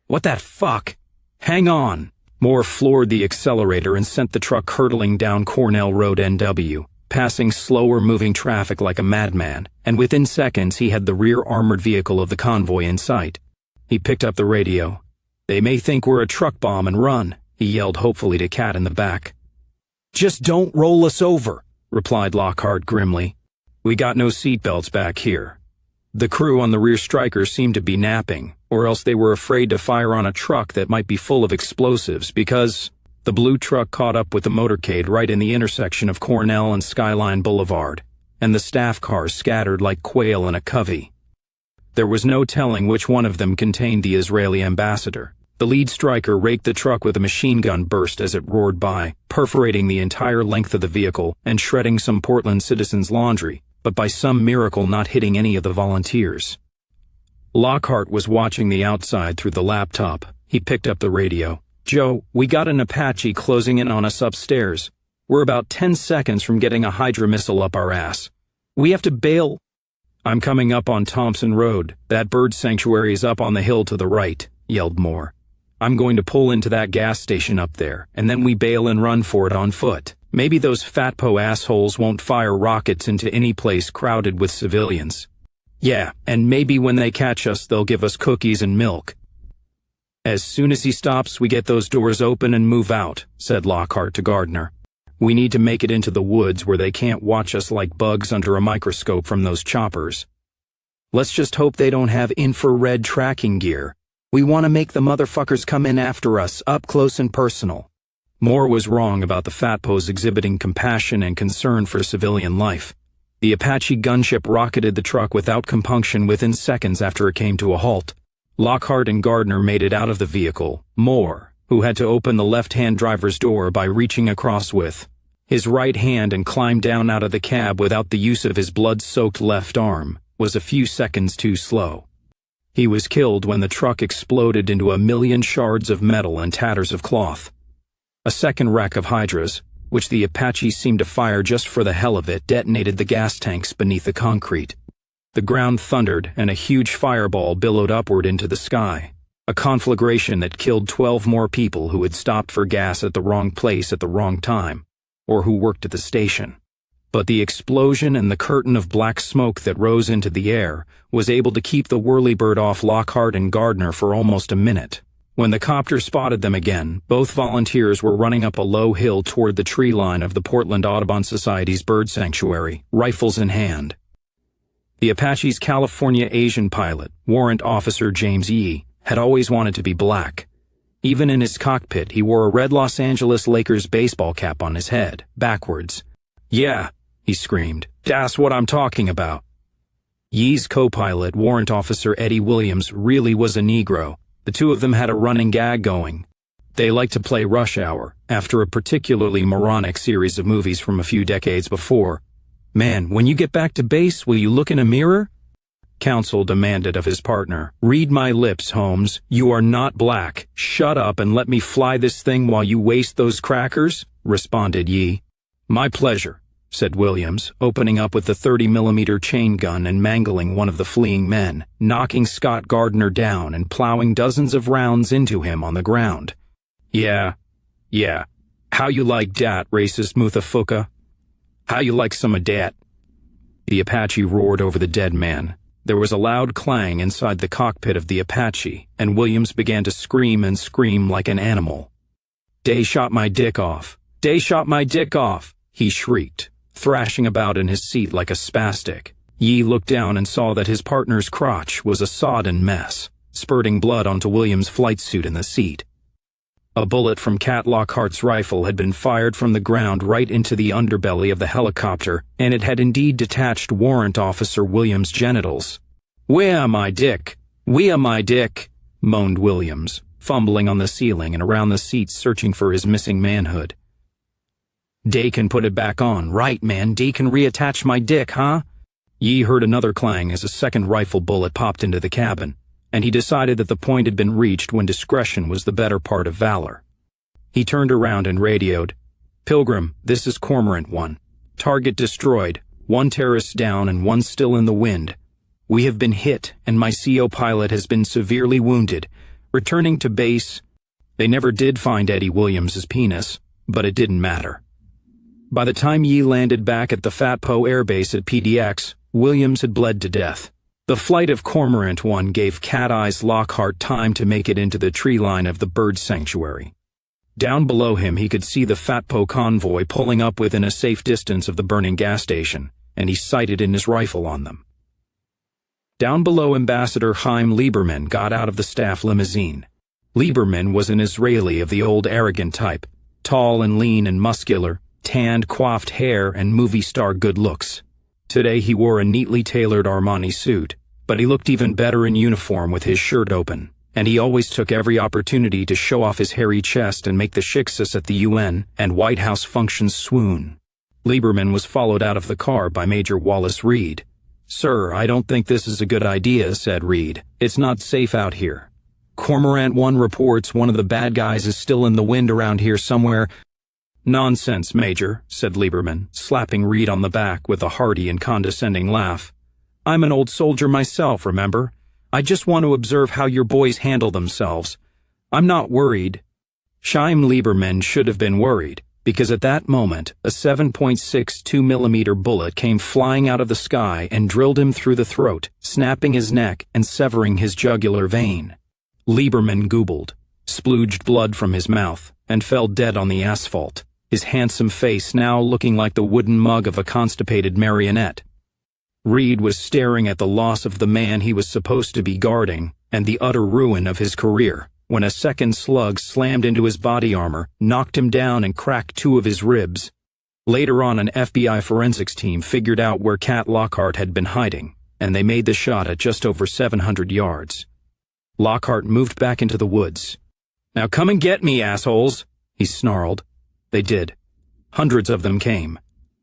"What that fuck? Hang on!" Moore floored the accelerator and sent the truck hurtling down Cornell Road NW, passing slower-moving traffic like a madman, and within seconds he had the rear armored vehicle of the convoy in sight. He picked up the radio. "They may think we're a truck bomb and run," he yelled hopefully to Cat in the back. "Just don't roll us over," replied Lockhart grimly. "We got no seatbelts back here." The crew on the rear strikers seemed to be napping, or else they were afraid to fire on a truck that might be full of explosives because the blue truck caught up with the motorcade right in the intersection of Cornell and Skyline Boulevard, and the staff cars scattered like quail in a covey. There was no telling which one of them contained the Israeli ambassador. The lead striker raked the truck with a machine gun burst as it roared by, perforating the entire length of the vehicle and shredding some Portland citizens' laundry, but by some miracle not hitting any of the volunteers. Lockhart was watching the outside through the laptop. He picked up the radio. "Joe, we got an Apache closing in on us upstairs. We're about 10 seconds from getting a Hydra missile up our ass. We have to bail." "I'm coming up on Thompson Road. That bird sanctuary is up on the hill to the right," yelled Moore. "I'm going to pull into that gas station up there, and then we bail and run for it on foot. Maybe those fatpo assholes won't fire rockets into any place crowded with civilians. Yeah, and maybe when they catch us, they'll give us cookies and milk." "As soon as he stops, we get those doors open and move out," said Lockhart to Gardner. "We need to make it into the woods where they can't watch us like bugs under a microscope from those choppers. Let's just hope they don't have infrared tracking gear. We want to make the motherfuckers come in after us, up close and personal." Moore was wrong about the fatpos exhibiting compassion and concern for civilian life. The Apache gunship rocketed the truck without compunction within seconds after it came to a halt. Lockhart and Gardner made it out of the vehicle. Moore, who had to open the left-hand driver's door by reaching across with his right hand and climb down out of the cab without the use of his blood-soaked left arm, was a few seconds too slow. He was killed when the truck exploded into a million shards of metal and tatters of cloth. A second rack of Hydras, which the Apaches seemed to fire just for the hell of it, detonated the gas tanks beneath the concrete. The ground thundered and a huge fireball billowed upward into the sky, a conflagration that killed 12 more people who had stopped for gas at the wrong place at the wrong time, or who worked at the station. But the explosion and the curtain of black smoke that rose into the air was able to keep the whirlybird off Lockhart and Gardner for almost a minute. When the copter spotted them again, both volunteers were running up a low hill toward the tree line of the Portland Audubon Society's bird sanctuary, rifles in hand. The Apache's California Asian pilot, Warrant Officer James Yee, had always wanted to be black. Even in his cockpit, he wore a red Los Angeles Lakers baseball cap on his head, backwards. "Yeah," he screamed, "that's what I'm talking about." Yee's co-pilot, Warrant Officer Eddie Williams, really was a Negro. The two of them had a running gag going. They liked to play Rush Hour, after a particularly moronic series of movies from a few decades before. "Man, when you get back to base, will you look in a mirror?" Counsel demanded of his partner. "Read my lips, Holmes. You are not black. Shut up and let me fly this thing while you waste those crackers," responded Yee. "My pleasure," said Williams, opening up with the 30mm chain gun and mangling one of the fleeing men, knocking Scott Gardner down and plowing dozens of rounds into him on the ground. Yeah. How you like dat, racist motherfucker? How you like some of dat? The Apache roared over the dead man. There was a loud clang inside the cockpit of the Apache, and Williams began to scream and scream like an animal. They shot my dick off. They shot my dick off, he shrieked, thrashing about in his seat like a spastic. Yi looked down and saw that his partner's crotch was a sodden mess, spurting blood onto Williams' flight suit in the seat. A bullet from Cat Lockhart's rifle had been fired from the ground right into the underbelly of the helicopter, and it had indeed detached Warrant Officer Williams' genitals. "Where my dick? Where my dick?" moaned Williams, fumbling on the ceiling and around the seats searching for his missing manhood. "Dey can put it back on, right, man? Dey can reattach my dick, huh?" Yi heard another clang as a second rifle bullet popped into the cabin, and he decided that the point had been reached when discretion was the better part of valor. He turned around and radioed, "Pilgrim, this is Cormorant 1. Target destroyed, 1 terrorist down and 1 still in the wind. We have been hit, and my CO pilot has been severely wounded. Returning to base." They never did find Eddie Williams's penis, but it didn't matter. By the time Yi landed back at the Fat Po Air Base at PDX, Williams had bled to death. The flight of Cormorant 1 gave Cat Eyes Lockhart time to make it into the tree line of the bird sanctuary. Down below him he could see the Fat Po convoy pulling up within a safe distance of the burning gas station, and he sighted in his rifle on them. Down below, Ambassador Chaim Lieberman got out of the staff limousine. Lieberman was an Israeli of the old arrogant type, tall and lean and muscular, tanned, coiffed hair and movie star good looks. Today he wore a neatly tailored Armani suit, but he looked even better in uniform with his shirt open, and he always took every opportunity to show off his hairy chest and make the shiksus at the UN and White House functions swoon. Lieberman was followed out of the car by Major Wallace Reed. "Sir, I don't think this is a good idea," said Reed. "It's not safe out here. Cormorant 1 reports one of the bad guys is still in the wind around here somewhere." "Nonsense, Major," said Lieberman, slapping Reed on the back with a hearty and condescending laugh. "I'm an old soldier myself, remember? I just want to observe how your boys handle themselves. I'm not worried." Chaim Lieberman should have been worried, because at that moment, a 7.62mm bullet came flying out of the sky and drilled him through the throat, snapping his neck and severing his jugular vein. Lieberman googled, splooged blood from his mouth, and fell dead on the asphalt, his handsome face now looking like the wooden mug of a constipated marionette. Reed was staring at the loss of the man he was supposed to be guarding and the utter ruin of his career, when a second slug slammed into his body armor, knocked him down and cracked 2 of his ribs. Later on, an FBI forensics team figured out where Cat Lockhart had been hiding, and they made the shot at just over 700 yards. Lockhart moved back into the woods. "Now come and get me, assholes," he snarled. They did. Hundreds of them came.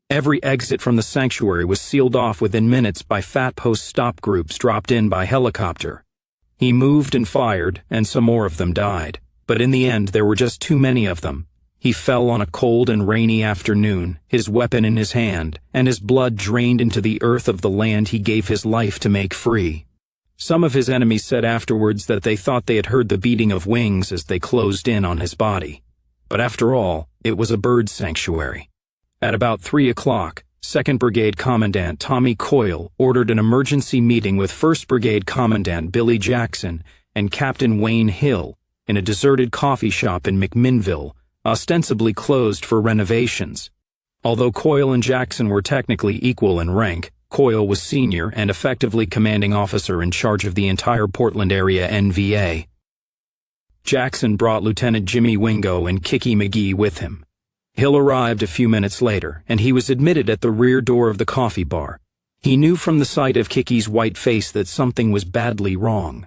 Every exit from the sanctuary was sealed off within minutes by Fat Post stop groups dropped in by helicopter. He moved and fired, and some more of them died, but in the end there were just too many of them. He fell on a cold and rainy afternoon, his weapon in his hand, and his blood drained into the earth of the land he gave his life to make free. Some of his enemies said afterwards that they thought they had heard the beating of wings as they closed in on his body. But after all, it was a bird sanctuary. At about 3 o'clock, 2nd Brigade Commandant Tommy Coyle ordered an emergency meeting with 1st Brigade Commandant Billy Jackson and Captain Wayne Hill in a deserted coffee shop in McMinnville, ostensibly closed for renovations. Although Coyle and Jackson were technically equal in rank, Coyle was senior and effectively commanding officer in charge of the entire Portland area NVA. Jackson brought Lieutenant Jimmy Wingo and Kiki McGee with him. Hill arrived a few minutes later, and he was admitted at the rear door of the coffee bar. He knew from the sight of Kiki's white face that something was badly wrong.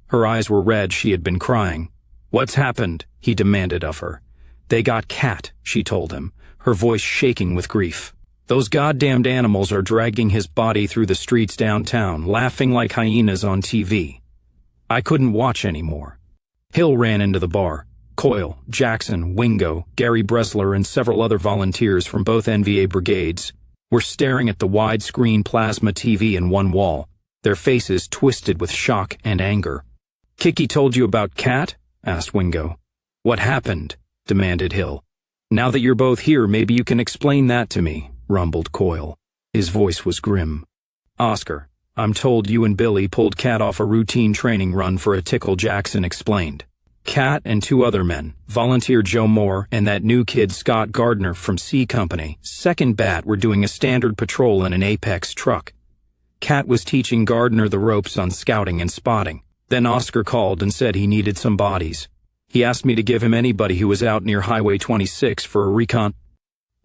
Her eyes were red, she had been crying. "What's happened?" he demanded of her. "They got Cat," she told him, her voice shaking with grief. "Those goddamned animals are dragging his body through the streets downtown, laughing like hyenas on TV. I couldn't watch anymore." Hill ran into the bar. Coyle, Jackson, Wingo, Gary Bresler, and several other volunteers from both NVA brigades, were staring at the widescreen plasma TV in one wall, their faces twisted with shock and anger. "Kiki told you about Kat?" asked Wingo. "What happened?" demanded Hill. "Now that you're both here, maybe you can explain that to me," rumbled Coyle. His voice was grim. "Oscar, I'm told you and Billy pulled Kat off a routine training run for a tickle," Jackson explained. "Kat and 2 other men, volunteer Joe Moore and that new kid Scott Gardner from C Company, 2nd Bat, were doing a standard patrol in an Apex truck. Kat was teaching Gardner the ropes on scouting and spotting. Then Oscar called and said he needed some bodies. He asked me to give him anybody who was out near Highway 26 for a recon.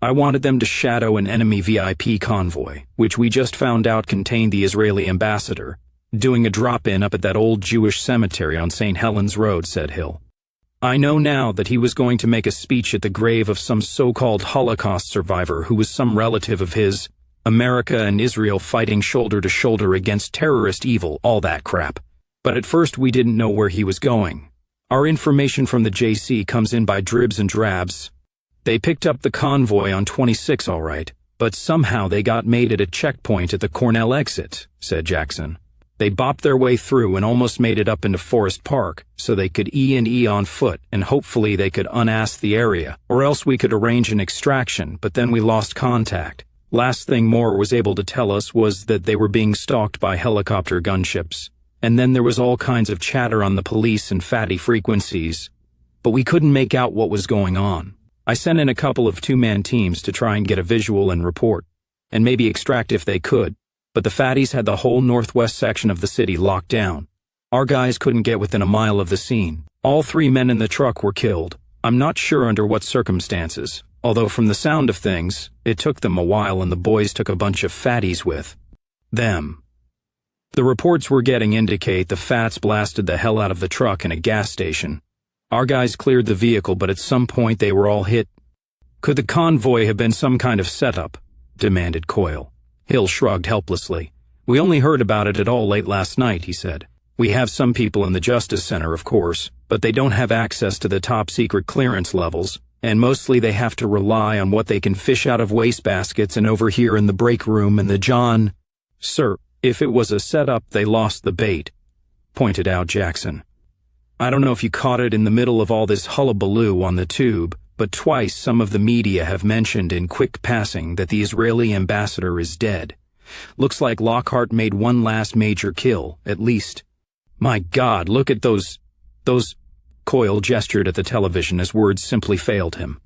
I wanted them to shadow an enemy VIP convoy, which we just found out contained the Israeli ambassador, doing a drop-in up at that old Jewish cemetery on St. Helens Road," said Hill. "I know now that he was going to make a speech at the grave of some so-called Holocaust survivor who was some relative of his, America and Israel fighting shoulder to shoulder against terrorist evil, all that crap. But at first we didn't know where he was going. Our information from the JC comes in by dribs and drabs. They picked up the convoy on 26 all right, but somehow they got made at a checkpoint at the Cornell exit," said Jackson. "They bopped their way through and almost made it up into Forest Park, so they could E&E on foot, and hopefully they could unass the area, or else we could arrange an extraction, but then we lost contact. Last thing Moore was able to tell us was that they were being stalked by helicopter gunships. And then there was all kinds of chatter on the police and fatty frequencies, but we couldn't make out what was going on. I sent in a couple of 2-man teams to try and get a visual and report, and maybe extract if they could, but the fatties had the whole northwest section of the city locked down. Our guys couldn't get within a mile of the scene. All 3 men in the truck were killed. I'm not sure under what circumstances, although from the sound of things, it took them a while and the boys took a bunch of fatties with them. The reports we're getting indicate the Fats blasted the hell out of the truck in a gas station. Our guys cleared the vehicle, but at some point they were all hit." "Could the convoy have been some kind of setup?" demanded Coyle. Hill shrugged helplessly. "We only heard about it at all late last night," he said. "We have some people in the Justice Center, of course, but they don't have access to the top-secret clearance levels, and mostly they have to rely on what they can fish out of wastebaskets and overhear in the break room and the John." "Sir, if it was a setup, they lost the bait," pointed out Jackson. "I don't know if you caught it in the middle of all this hullabaloo on the tube, but twice some of the media have mentioned in quick passing that the Israeli ambassador is dead. Looks like Lockhart made one last major kill, at least. My God, look at those... Coyle gestured at the television as words simply failed him.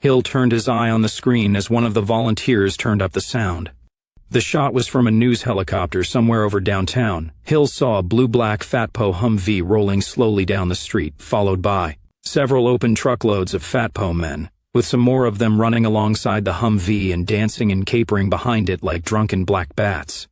Hill turned his eye on the screen as one of the volunteers turned up the sound. The shot was from a news helicopter somewhere over downtown. Hill saw a blue-black Fatpo Humvee rolling slowly down the street, followed by several open truckloads of Fatpo men, with some more of them running alongside the Humvee and dancing and capering behind it like drunken black bats.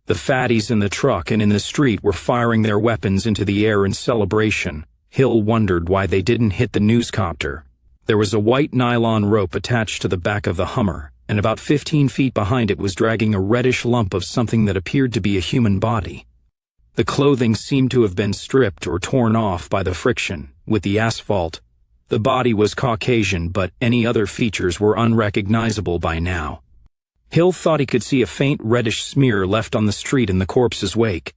The fatties in the truck and in the street were firing their weapons into the air in celebration. Hill wondered why they didn't hit the newscopter. There was a white nylon rope attached to the back of the Hummer, and about 15 feet behind it was dragging a reddish lump of something that appeared to be a human body. The clothing seemed to have been stripped or torn off by the friction with the asphalt. The body was Caucasian, but any other features were unrecognizable by now. Hill thought he could see a faint reddish smear left on the street in the corpse's wake.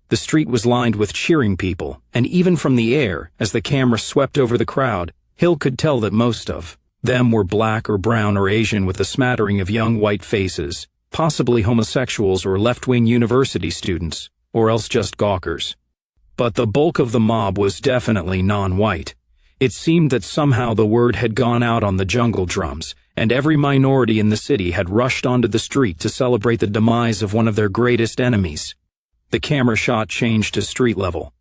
The street was lined with cheering people, and even from the air, as the camera swept over the crowd, Hill could tell that most of them were black or brown or Asian with a smattering of young white faces, possibly homosexuals or left-wing university students, or else just gawkers. But the bulk of the mob was definitely non-white. It seemed that somehow the word had gone out on the jungle drums, and every minority in the city had rushed onto the street to celebrate the demise of one of their greatest enemies. The camera shot changed to street level.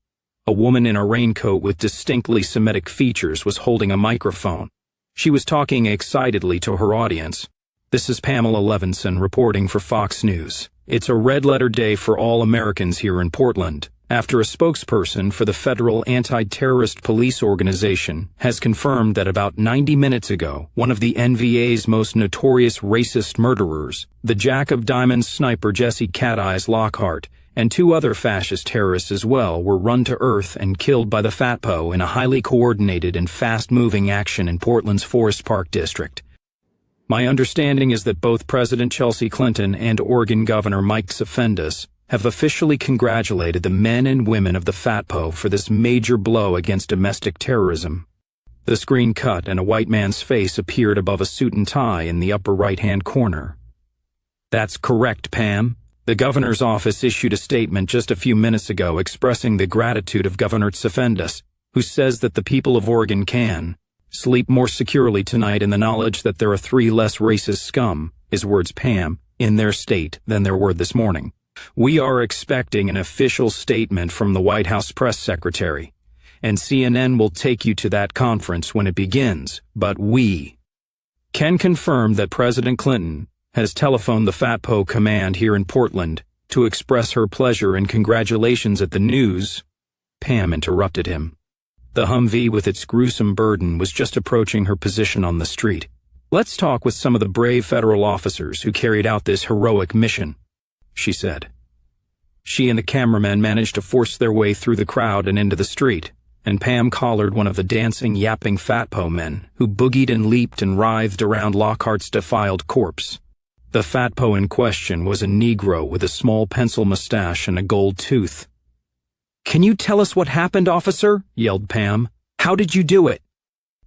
A woman in a raincoat with distinctly Semitic features was holding a microphone. She was talking excitedly to her audience. "This is Pamela Levinson reporting for Fox News. It's a red-letter day for all Americans here in Portland, after a spokesperson for the Federal Anti-Terrorist Police Organization has confirmed that about 90 minutes ago, one of the NVA's most notorious racist murderers, the Jack of Diamonds sniper Jesse Cat Eyes Lockhart, and 2 other fascist terrorists as well were run to earth and killed by the Fatpo in a highly coordinated and fast-moving action in Portland's Forest Park district." My understanding is that both President Chelsea Clinton and Oregon Governor Mike Safendus have officially congratulated the men and women of the FATPO for this major blow against domestic terrorism. The screen cut and a white man's face appeared above a suit and tie in the upper right-hand corner. That's correct, Pam. The governor's office issued a statement just a few minutes ago expressing the gratitude of Governor Safendus, who says that the people of Oregon can sleep more securely tonight in the knowledge that there are 3 less racist scum, his words Pam, in their state than there were this morning. We are expecting an official statement from the White House press secretary, and CNN will take you to that conference when it begins, but we can confirm that President Clinton has telephoned the FATPO command here in Portland to express her pleasure and congratulations at the news. Pam interrupted him. The Humvee with its gruesome burden was just approaching her position on the street. Let's talk with some of the brave federal officers who carried out this heroic mission, she said. She and the cameraman managed to force their way through the crowd and into the street, and Pam collared one of the dancing, yapping FATPO men who boogied and leaped and writhed around Lockhart's defiled corpse. The FATPO in question was a Negro with a small pencil mustache and a gold tooth. "Can you tell us what happened, officer?" yelled Pam. "How did you do it?"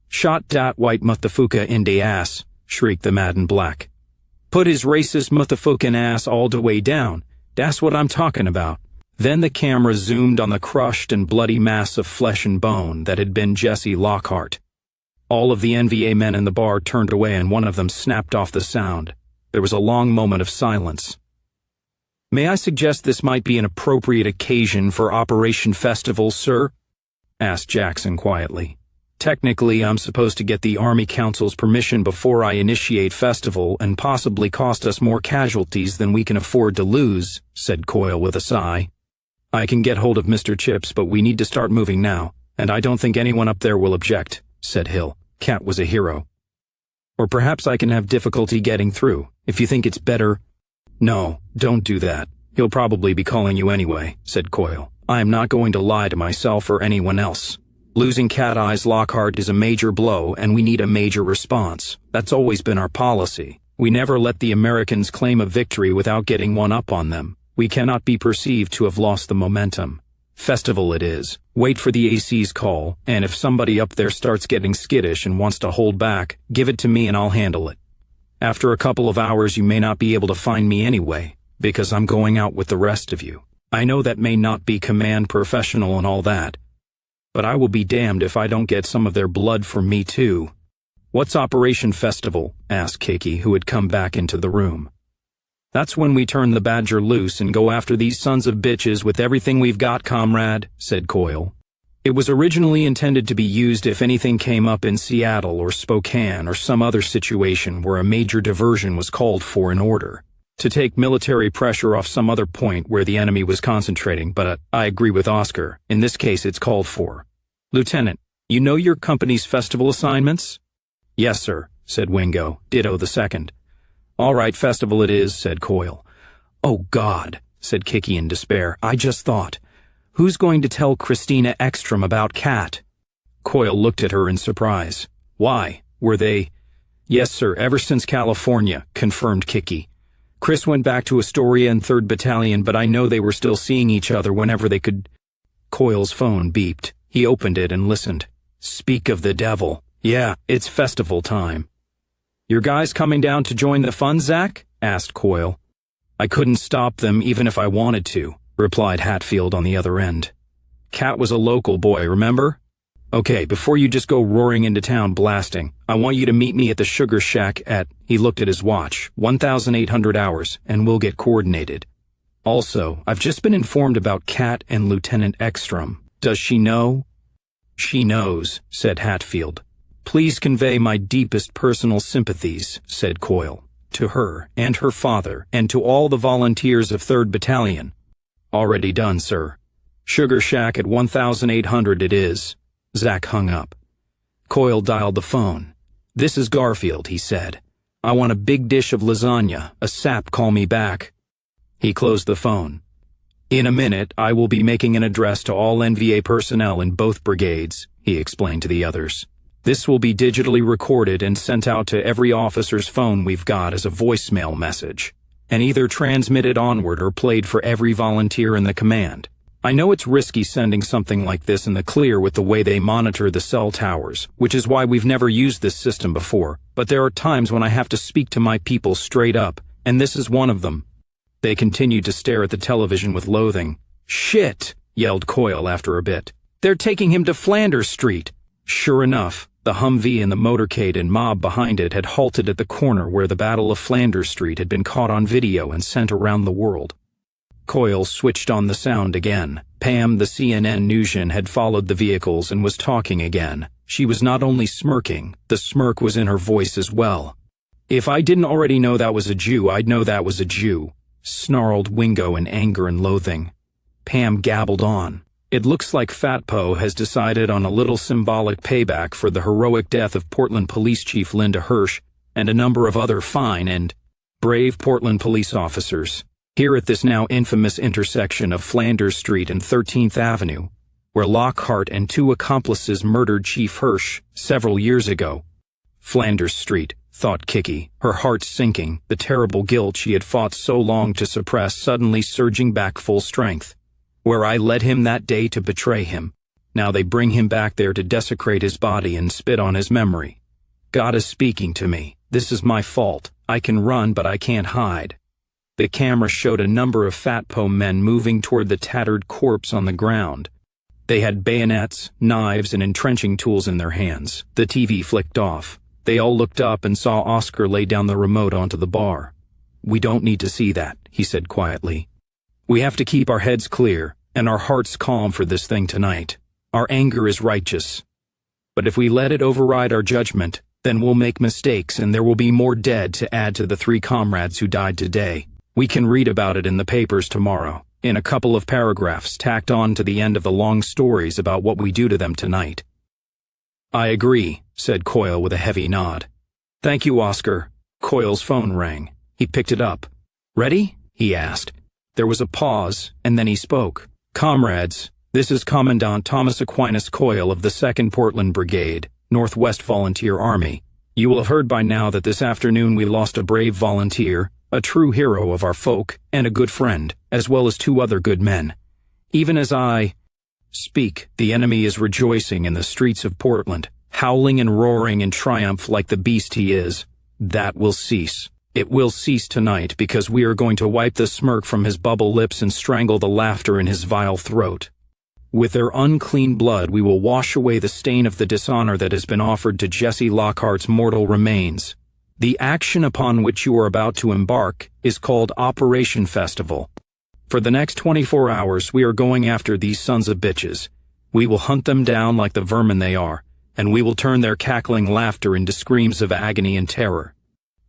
"Shot dat white motherfucker in de ass," shrieked the maddened black. "Put his racist motherfucking ass all the way down. That's what I'm talking about." Then the camera zoomed on the crushed and bloody mass of flesh and bone that had been Jesse Lockhart. All of the NVA men in the bar turned away and one of them snapped off the sound. There was a long moment of silence. "May I suggest this might be an appropriate occasion for Operation Festival, sir?" asked Jackson quietly. "Technically, I'm supposed to get the Army Council's permission before I initiate Festival and possibly cost us more casualties than we can afford to lose," said Coyle with a sigh. "I can get hold of Mr. Chips, but we need to start moving now, and I don't think anyone up there will object," said Hill. Cat was a hero. "Or perhaps I can have difficulty getting through, if you think it's better." "No, don't do that. He'll probably be calling you anyway," said Coyle. "I am not going to lie to myself or anyone else. Losing Cat Eyes Lockhart is a major blow, and we need a major response. That's always been our policy. We never let the Americans claim a victory without getting one up on them. We cannot be perceived to have lost the momentum. Festival it is. Wait for the AC's call, and if somebody up there starts getting skittish and wants to hold back, give it to me and I'll handle it. After a couple of hours you may not be able to find me anyway, because I'm going out with the rest of you. I know that may not be command professional and all that, but I will be damned if I don't get some of their blood from me too." "What's Operation Festival?" asked Kiki, who had come back into the room. "That's when we turn the badger loose and go after these sons of bitches with everything we've got, comrade," said Coyle. "It was originally intended to be used if anything came up in Seattle or Spokane or some other situation where a major diversion was called for in order to take military pressure off some other point where the enemy was concentrating, but I agree with Oscar. In this case, it's called for. Lieutenant, you know your company's festival assignments?" "Yes, sir," said Wingo. "Ditto the second." "All right, festival it is," said Coyle. "Oh, God," said Kiki in despair. "I just thought. Who's going to tell Christina Ekstrom about Cat?" Coyle looked at her in surprise. "Why? Were they—" "Yes, sir, ever since California," confirmed Kiki. "Chris went back to Astoria and 3rd Battalion, but I know they were still seeing each other whenever they could—" Coyle's phone beeped. He opened it and listened. "Speak of the devil. Yeah, it's festival time." "Your guys coming down to join the fun, Zack?" asked Coyle. "I couldn't stop them even if I wanted to," replied Hatfield on the other end. "Cat was a local boy, remember? Okay, before you just go roaring into town blasting, I want you to meet me at the Sugar Shack at," he looked at his watch, 1,800 hours, "and we'll get coordinated. Also, I've just been informed about Cat and Lieutenant Ekstrom. Does she know?" "She knows," said Hatfield. "Please convey my deepest personal sympathies," said Coyle, "to her and her father and to all the volunteers of 3rd Battalion." "Already done, sir." "Sugar Shack at 1,800 it is." Zack hung up. Coyle dialed the phone. "This is Garfield," he said. "I want a big dish of lasagna. A sap call me back." He closed the phone. "In a minute, I will be making an address to all NVA personnel in both brigades," he explained to the others. This will be digitally recorded and sent out to every officer's phone we've got as a voicemail message, and either transmitted onward or played for every volunteer in the command. I know it's risky sending something like this in the clear with the way they monitor the cell towers, which is why we've never used this system before, but there are times when I have to speak to my people straight up, and this is one of them. They continued to stare at the television with loathing. "Shit!" yelled Coyle after a bit. "They're taking him to Flanders Street." Sure enough, the Humvee and the motorcade and mob behind it had halted at the corner where the Battle of Flanders Street had been caught on video and sent around the world. Coyle switched on the sound again. Pam, the CNN newsman, had followed the vehicles and was talking again. She was not only smirking, the smirk was in her voice as well. "If I didn't already know that was a Jew, I'd know that was a Jew," snarled Wingo in anger and loathing. Pam gabbled on. "It looks like Fat Po has decided on a little symbolic payback for the heroic death of Portland Police Chief Linda Hirsch and a number of other fine and brave Portland police officers. Here at this now infamous intersection of Flanders Street and 13th Avenue, where Lockhart and two accomplices murdered Chief Hirsch several years ago." Flanders Street, thought Kiki, her heart sinking, the terrible guilt she had fought so long to suppress suddenly surging back full strength. "Where I led him that day to betray him. Now they bring him back there to desecrate his body and spit on his memory. God is speaking to me. This is my fault. I can run, but I can't hide." The camera showed a number of Fat Po men moving toward the tattered corpse on the ground. They had bayonets, knives, and entrenching tools in their hands. The TV flicked off. They all looked up and saw Oscar lay down the remote onto the bar. "We don't need to see that," he said quietly. "We have to keep our heads clear and our hearts calm for this thing tonight. Our anger is righteous. But if we let it override our judgment, then we'll make mistakes and there will be more dead to add to the 3 comrades who died today. We can read about it in the papers tomorrow, in a couple of paragraphs tacked on to the end of the long stories about what we do to them tonight." "I agree," said Coyle with a heavy nod. "Thank you, Oscar." Coyle's phone rang. He picked it up. "Ready?" he asked. There was a pause, and then he spoke. "Comrades, this is Commandant Thomas Aquinas Coyle of the 2nd Portland Brigade, Northwest Volunteer Army. You will have heard by now that this afternoon we lost a brave volunteer, a true hero of our folk, and a good friend, as well as 2 other good men. Even as I speak, the enemy is rejoicing in the streets of Portland, howling and roaring in triumph like the beast he is. That will cease. It will cease tonight because we are going to wipe the smirk from his bubble lips and strangle the laughter in his vile throat. With their unclean blood we will wash away the stain of the dishonor that has been offered to Jesse Lockhart's mortal remains. The action upon which you are about to embark is called Operation Festival. For the next 24 hours we are going after these sons of bitches. We will hunt them down like the vermin they are, and we will turn their cackling laughter into screams of agony and terror.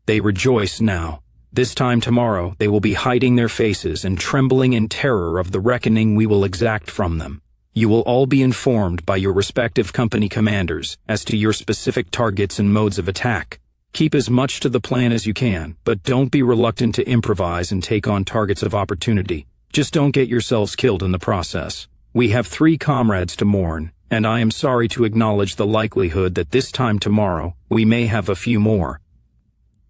They rejoice now. This time tomorrow they will be hiding their faces and trembling in terror of the reckoning we will exact from them. You will all be informed by your respective company commanders as to your specific targets and modes of attack. Keep as much to the plan as you can, but don't be reluctant to improvise and take on targets of opportunity. Just don't get yourselves killed in the process. We have 3 comrades to mourn, and I am sorry to acknowledge the likelihood that this time tomorrow we may have a few more.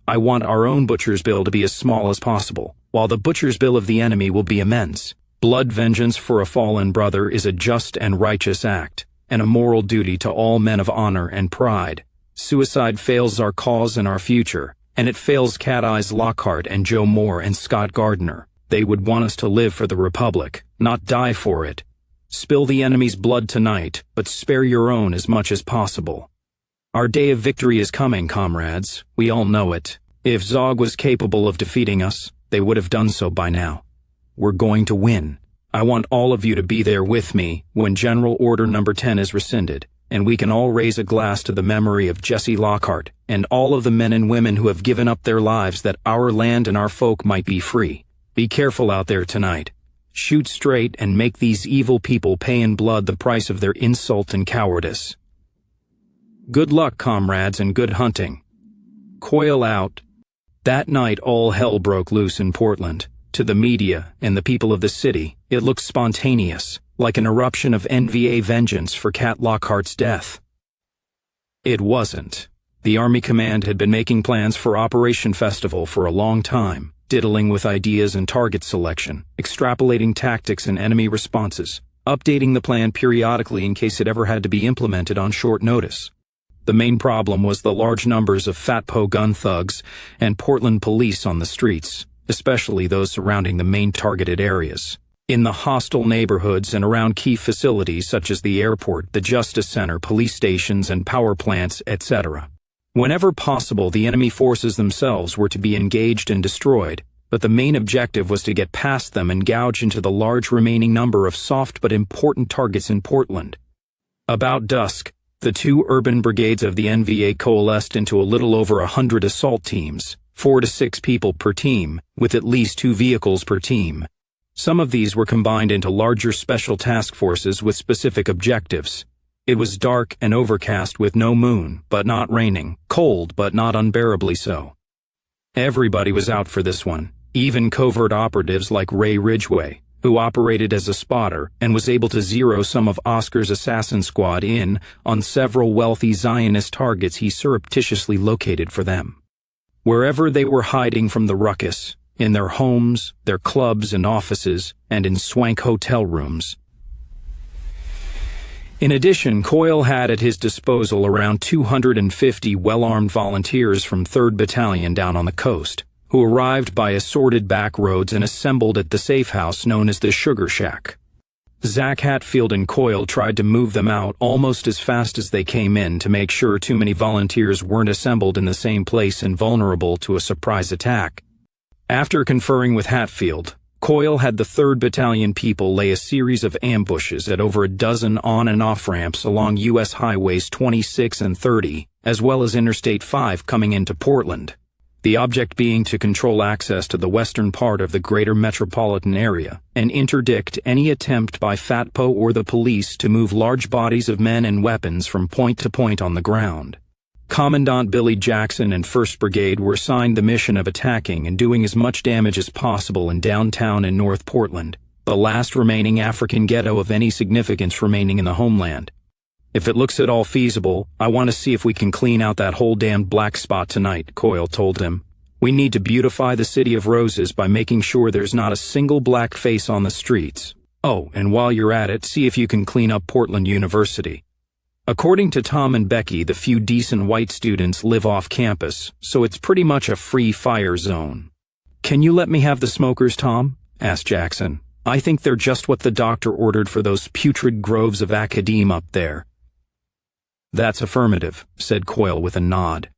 I want our own butcher's bill to be as small as possible, while the butcher's bill of the enemy will be immense. Blood vengeance for a fallen brother is a just and righteous act, and a moral duty to all men of honor and pride. Suicide fails our cause and our future, and it fails Cat Eyes Lockhart and Joe Moore and Scott Gardner. They would want us to live for the Republic, not die for it. Spill the enemy's blood tonight, but spare your own as much as possible. Our day of victory is coming, comrades. We all know it. If Zog was capable of defeating us, they would have done so by now. We're going to win. I want all of you to be there with me when General Order Number 10 is rescinded, and we can all raise a glass to the memory of Jesse Lockhart and all of the men and women who have given up their lives that our land and our folk might be free. Be careful out there tonight. Shoot straight and make these evil people pay in blood the price of their insult and cowardice. Good luck, comrades, and good hunting. Coil out. That night all hell broke loose in Portland. To the media and the people of the city, it looked spontaneous, like an eruption of NVA vengeance for Cat Lockhart's death. It wasn't. The Army Command had been making plans for Operation Festival for a long time, diddling with ideas and target selection, extrapolating tactics and enemy responses, updating the plan periodically in case it ever had to be implemented on short notice. The main problem was the large numbers of Fatpo gun thugs and Portland police on the streets, especially those surrounding the main targeted areas. In the hostile neighborhoods and around key facilities such as the airport, the Justice Center, police stations, and power plants, etc. Whenever possible, the enemy forces themselves were to be engaged and destroyed, but the main objective was to get past them and gouge into the large remaining number of soft but important targets in Portland. About dusk, the two urban brigades of the NVA coalesced into a little over 100 assault teams, 4 to 6 people per team, with at least 2 vehicles per team. Some of these were combined into larger special task forces with specific objectives. It was dark and overcast with no moon, but not raining, cold but not unbearably so. Everybody was out for this one, even covert operatives like Ray Ridgway, who operated as a spotter and was able to zero some of Oscar's assassin squad in on several wealthy Zionist targets he surreptitiously located for them. Wherever they were hiding from the ruckus, in their homes, their clubs and offices, and in swank hotel rooms. In addition, Coyle had at his disposal around 250 well-armed volunteers from 3rd Battalion down on the coast, who arrived by assorted back roads and assembled at the safe house known as the Sugar Shack. Zack Hatfield and Coyle tried to move them out almost as fast as they came in to make sure too many volunteers weren't assembled in the same place and vulnerable to a surprise attack. After conferring with Hatfield, Coyle had the 3rd Battalion people lay a series of ambushes at over a dozen on- and off-ramps along U.S. Highways 26 and 30, as well as Interstate 5 coming into Portland. The object being to control access to the western part of the greater metropolitan area and interdict any attempt by Fatpo or the police to move large bodies of men and weapons from point to point on the ground. Commandant Billy Jackson and 1st Brigade were assigned the mission of attacking and doing as much damage as possible in downtown and North Portland, the last remaining African ghetto of any significance remaining in the homeland. If it looks at all feasible, I want to see if we can clean out that whole damned black spot tonight, Coyle told him. We need to beautify the City of Roses by making sure there's not a single black face on the streets. Oh, and while you're at it, see if you can clean up Portland University. According to Tom and Becky, the few decent white students live off campus, so it's pretty much a free fire zone. Can you let me have the smokers, Tom? Asked Jackson. I think they're just what the doctor ordered for those putrid groves of academe up there. That's affirmative, said Coyle with a nod.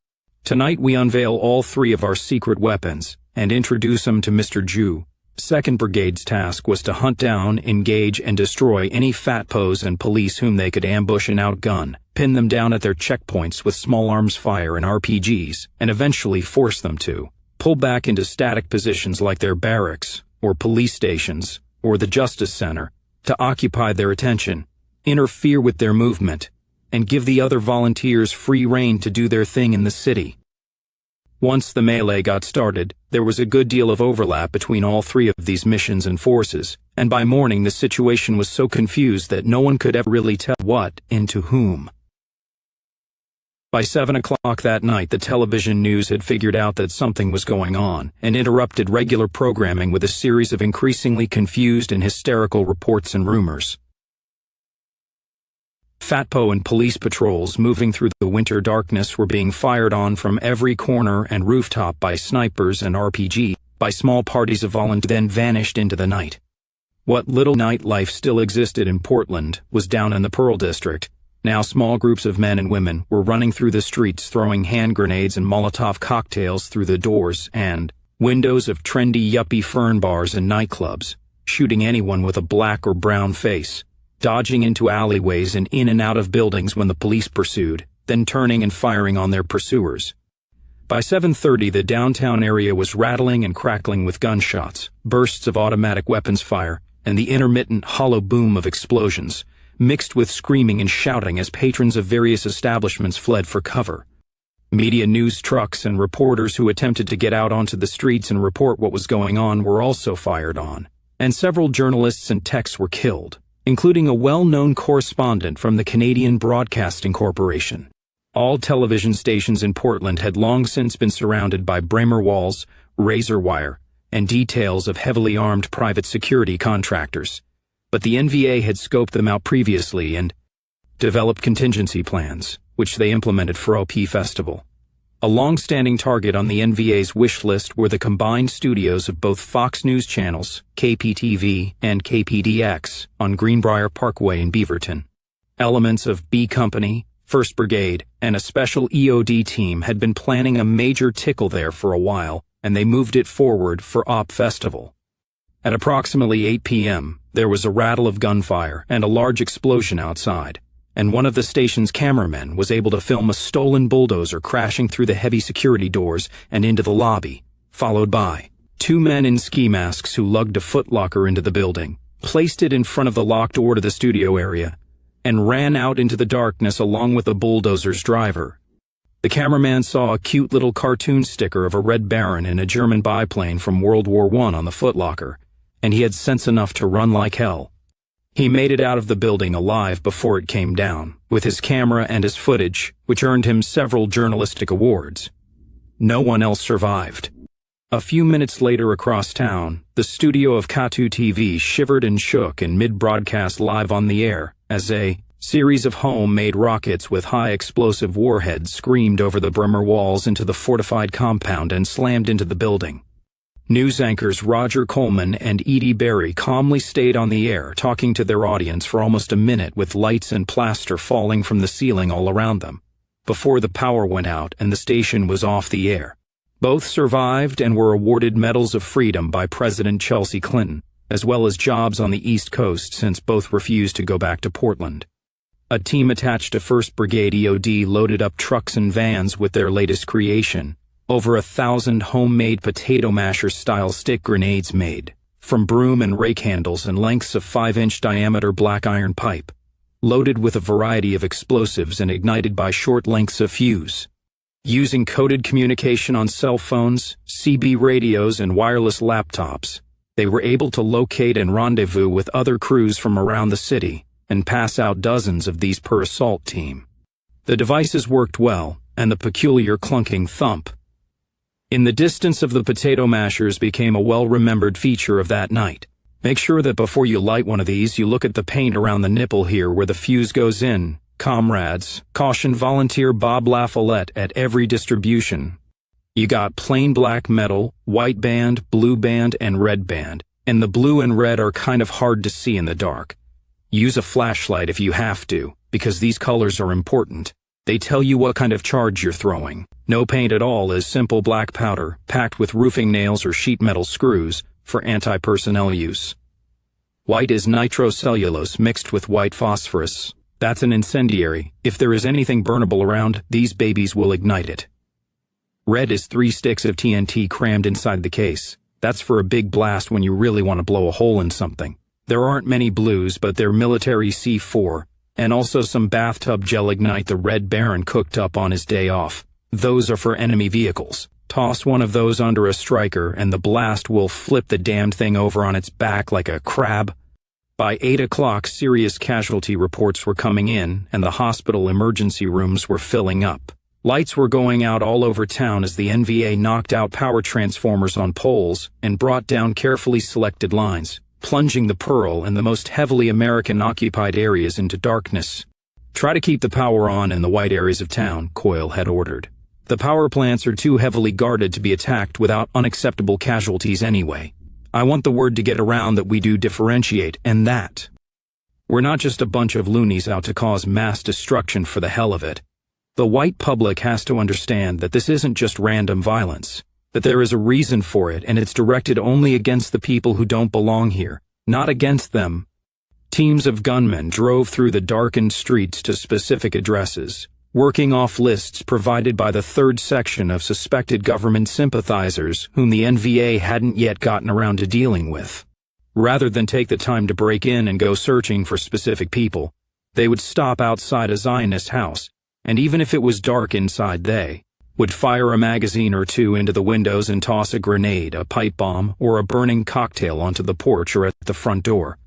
Tonight we unveil all 3 of our secret weapons and introduce them to Mr. Jew. 2nd Brigade's task was to hunt down, engage, and destroy any Fatpos and police whom they could ambush and outgun, pin them down at their checkpoints with small arms fire and RPGs, and eventually force them to pull back into static positions like their barracks, or police stations, or the Justice Center, to occupy their attention, interfere with their movement, and give the other volunteers free rein to do their thing in the city. Once the melee got started, there was a good deal of overlap between all 3 of these missions and forces, and by morning the situation was so confused that no one could ever really tell what into whom. By 7 o'clock that night, the television news had figured out that something was going on and interrupted regular programming with a series of increasingly confused and hysterical reports and rumors. Fatpo and police patrols moving through the winter darkness were being fired on from every corner and rooftop by snipers and RPG, by small parties of volunteers, then vanished into the night. What little nightlife still existed in Portland was down in the Pearl District. Now small groups of men and women were running through the streets throwing hand grenades and Molotov cocktails through the doors and windows of trendy yuppie fern bars and nightclubs, shooting anyone with a black or brown face, dodging into alleyways and in and out of buildings when the police pursued, then turning and firing on their pursuers. By 7:30, the downtown area was rattling and crackling with gunshots, bursts of automatic weapons fire, and the intermittent hollow boom of explosions, mixed with screaming and shouting as patrons of various establishments fled for cover. Media news trucks and reporters who attempted to get out onto the streets and report what was going on were also fired on, and several journalists and techs were killed, including a well-known correspondent from the Canadian Broadcasting Corporation. All television stations in Portland had long since been surrounded by Bramer walls, razor wire, and details of heavily armed private security contractors. But the NVA had scoped them out previously and developed contingency plans, which they implemented for OP Festival. A long-standing target on the NVA's wish list were the combined studios of both Fox News channels, KPTV and KPDX, on Greenbrier Parkway in Beaverton. Elements of B Company, 1st Brigade, and a special EOD team had been planning a major tickle there for a while, and they moved it forward for OP Festival. At approximately 8 p.m., there was a rattle of gunfire and a large explosion outside, and one of the station's cameramen was able to film a stolen bulldozer crashing through the heavy security doors and into the lobby, followed by 2 men in ski masks who lugged a footlocker into the building, placed it in front of the locked door to the studio area, and ran out into the darkness along with the bulldozer's driver. The cameraman saw a cute little cartoon sticker of a Red Baron in a German biplane from World War I on the footlocker, and he had sense enough to run like hell. He made it out of the building alive before it came down, with his camera and his footage, which earned him several journalistic awards. No one else survived. A few minutes later across town, the studio of Katu TV shivered and shook in mid-broadcast live on the air as a series of homemade rockets with high-explosive warheads screamed over the Bremer walls into the fortified compound and slammed into the building. News anchors Roger Coleman and Edie Berry calmly stayed on the air talking to their audience for almost a minute with lights and plaster falling from the ceiling all around them, before the power went out and the station was off the air. Both survived and were awarded Medals of Freedom by President Chelsea Clinton, as well as jobs on the East Coast since both refused to go back to Portland. A team attached to 1st Brigade EOD loaded up trucks and vans with their latest creation. Over 1,000 homemade potato masher-style stick grenades made, from broom and rake handles and lengths of 5-inch diameter black iron pipe, loaded with a variety of explosives and ignited by short lengths of fuse. Using coded communication on cell phones, CB radios, and wireless laptops, they were able to locate and rendezvous with other crews from around the city and pass out dozens of these per assault team. The devices worked well, and the peculiar clunking thump in the distance of the potato mashers became a well-remembered feature of that night. Make sure that before you light one of these, you look at the paint around the nipple here where the fuse goes in. Comrades, caution volunteer Bob LaFollette at every distribution. You got plain black metal, white band, blue band, and red band, and the blue and red are kind of hard to see in the dark. Use a flashlight if you have to, because these colors are important. They tell you what kind of charge you're throwing. No paint at all is simple black powder, packed with roofing nails or sheet metal screws, for anti-personnel use. White is nitrocellulose mixed with white phosphorus. That's an incendiary. If there is anything burnable around, these babies will ignite it. Red is 3 sticks of TNT crammed inside the case. That's for a big blast when you really want to blow a hole in something. There aren't many blues, but they're military C4. And also some bathtub gel ignite the Red Baron cooked up on his day off. Those are for enemy vehicles. Toss one of those under a striker and the blast will flip the damned thing over on its back like a crab. By 8 o'clock, serious casualty reports were coming in and the hospital emergency rooms were filling up. Lights were going out all over town as the NVA knocked out power transformers on poles and brought down carefully selected lines, plunging the Pearl and the most heavily American-occupied areas into darkness. Try to keep the power on in the white areas of town, Coyle had ordered. The power plants are too heavily guarded to be attacked without unacceptable casualties anyway. I want the word to get around that we do differentiate, and that we're not just a bunch of loonies out to cause mass destruction for the hell of it. The white public has to understand that this isn't just random violence, that there is a reason for it and it's directed only against the people who don't belong here, not against them. Teams of gunmen drove through the darkened streets to specific addresses, working off lists provided by the 3rd section of suspected government sympathizers whom the NVA hadn't yet gotten around to dealing with. Rather than take the time to break in and go searching for specific people, they would stop outside a Zionist house, and even if it was dark inside, they would fire a magazine or two into the windows and toss a grenade, a pipe bomb, or a burning cocktail onto the porch or at the front door.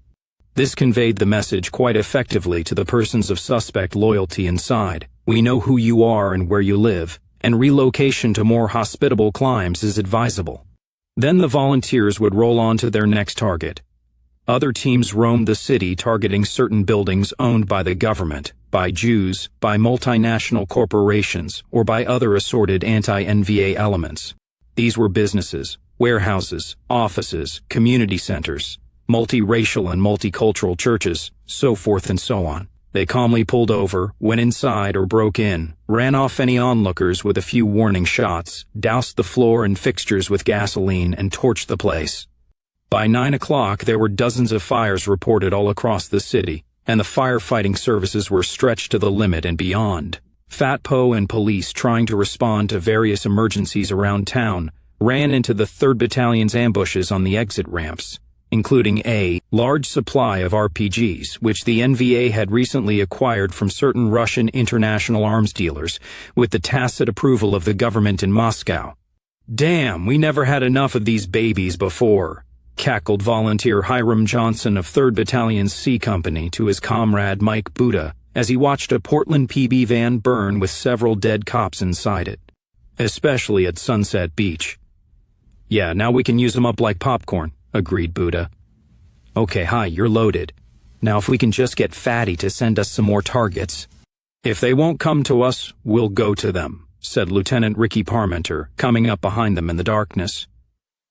This conveyed the message quite effectively to the persons of suspect loyalty inside. We know who you are and where you live, and relocation to more hospitable climes is advisable." Then the volunteers would roll on to their next target. Other teams roamed the city targeting certain buildings owned by the government, by Jews, by multinational corporations, or by other assorted anti-NVA elements. These were businesses, warehouses, offices, community centers, multiracial and multicultural churches, so forth and so on. They calmly pulled over, went inside or broke in, ran off any onlookers with a few warning shots, doused the floor and fixtures with gasoline, and torched the place. By 9 o'clock, there were dozens of fires reported all across the city, and the firefighting services were stretched to the limit and beyond. Fat Po and police, trying to respond to various emergencies around town, ran into the 3rd Battalion's ambushes on the exit ramps, including a large supply of RPGs, which the NVA had recently acquired from certain Russian international arms dealers, with the tacit approval of the government in Moscow. "Damn, we never had enough of these babies before," cackled volunteer Hiram Johnson of 3rd Battalion's C Company to his comrade Mike Buda as he watched a Portland PB van burn with several dead cops inside it. "Especially at Sunset Beach." "Yeah, now we can use them up like popcorn," agreed Buda. "Okay, hi, you're loaded. Now if we can just get Fatty to send us some more targets." "If they won't come to us, we'll go to them," said Lieutenant Ricky Parmenter, coming up behind them in the darkness.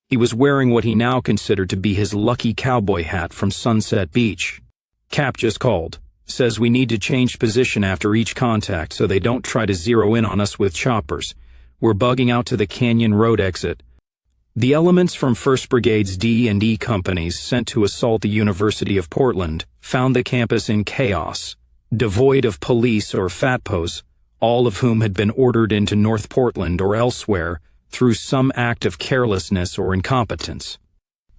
He was wearing what he now considered to be his lucky cowboy hat from Sunset Beach. "Cap just called. Says we need to change position after each contact so they don't try to zero in on us with choppers. We're bugging out to the Canyon Road exit." The elements from 1st Brigade's D and E companies sent to assault the University of Portland found the campus in chaos, devoid of police or FATPOs, all of whom had been ordered into North Portland or elsewhere through some act of carelessness or incompetence.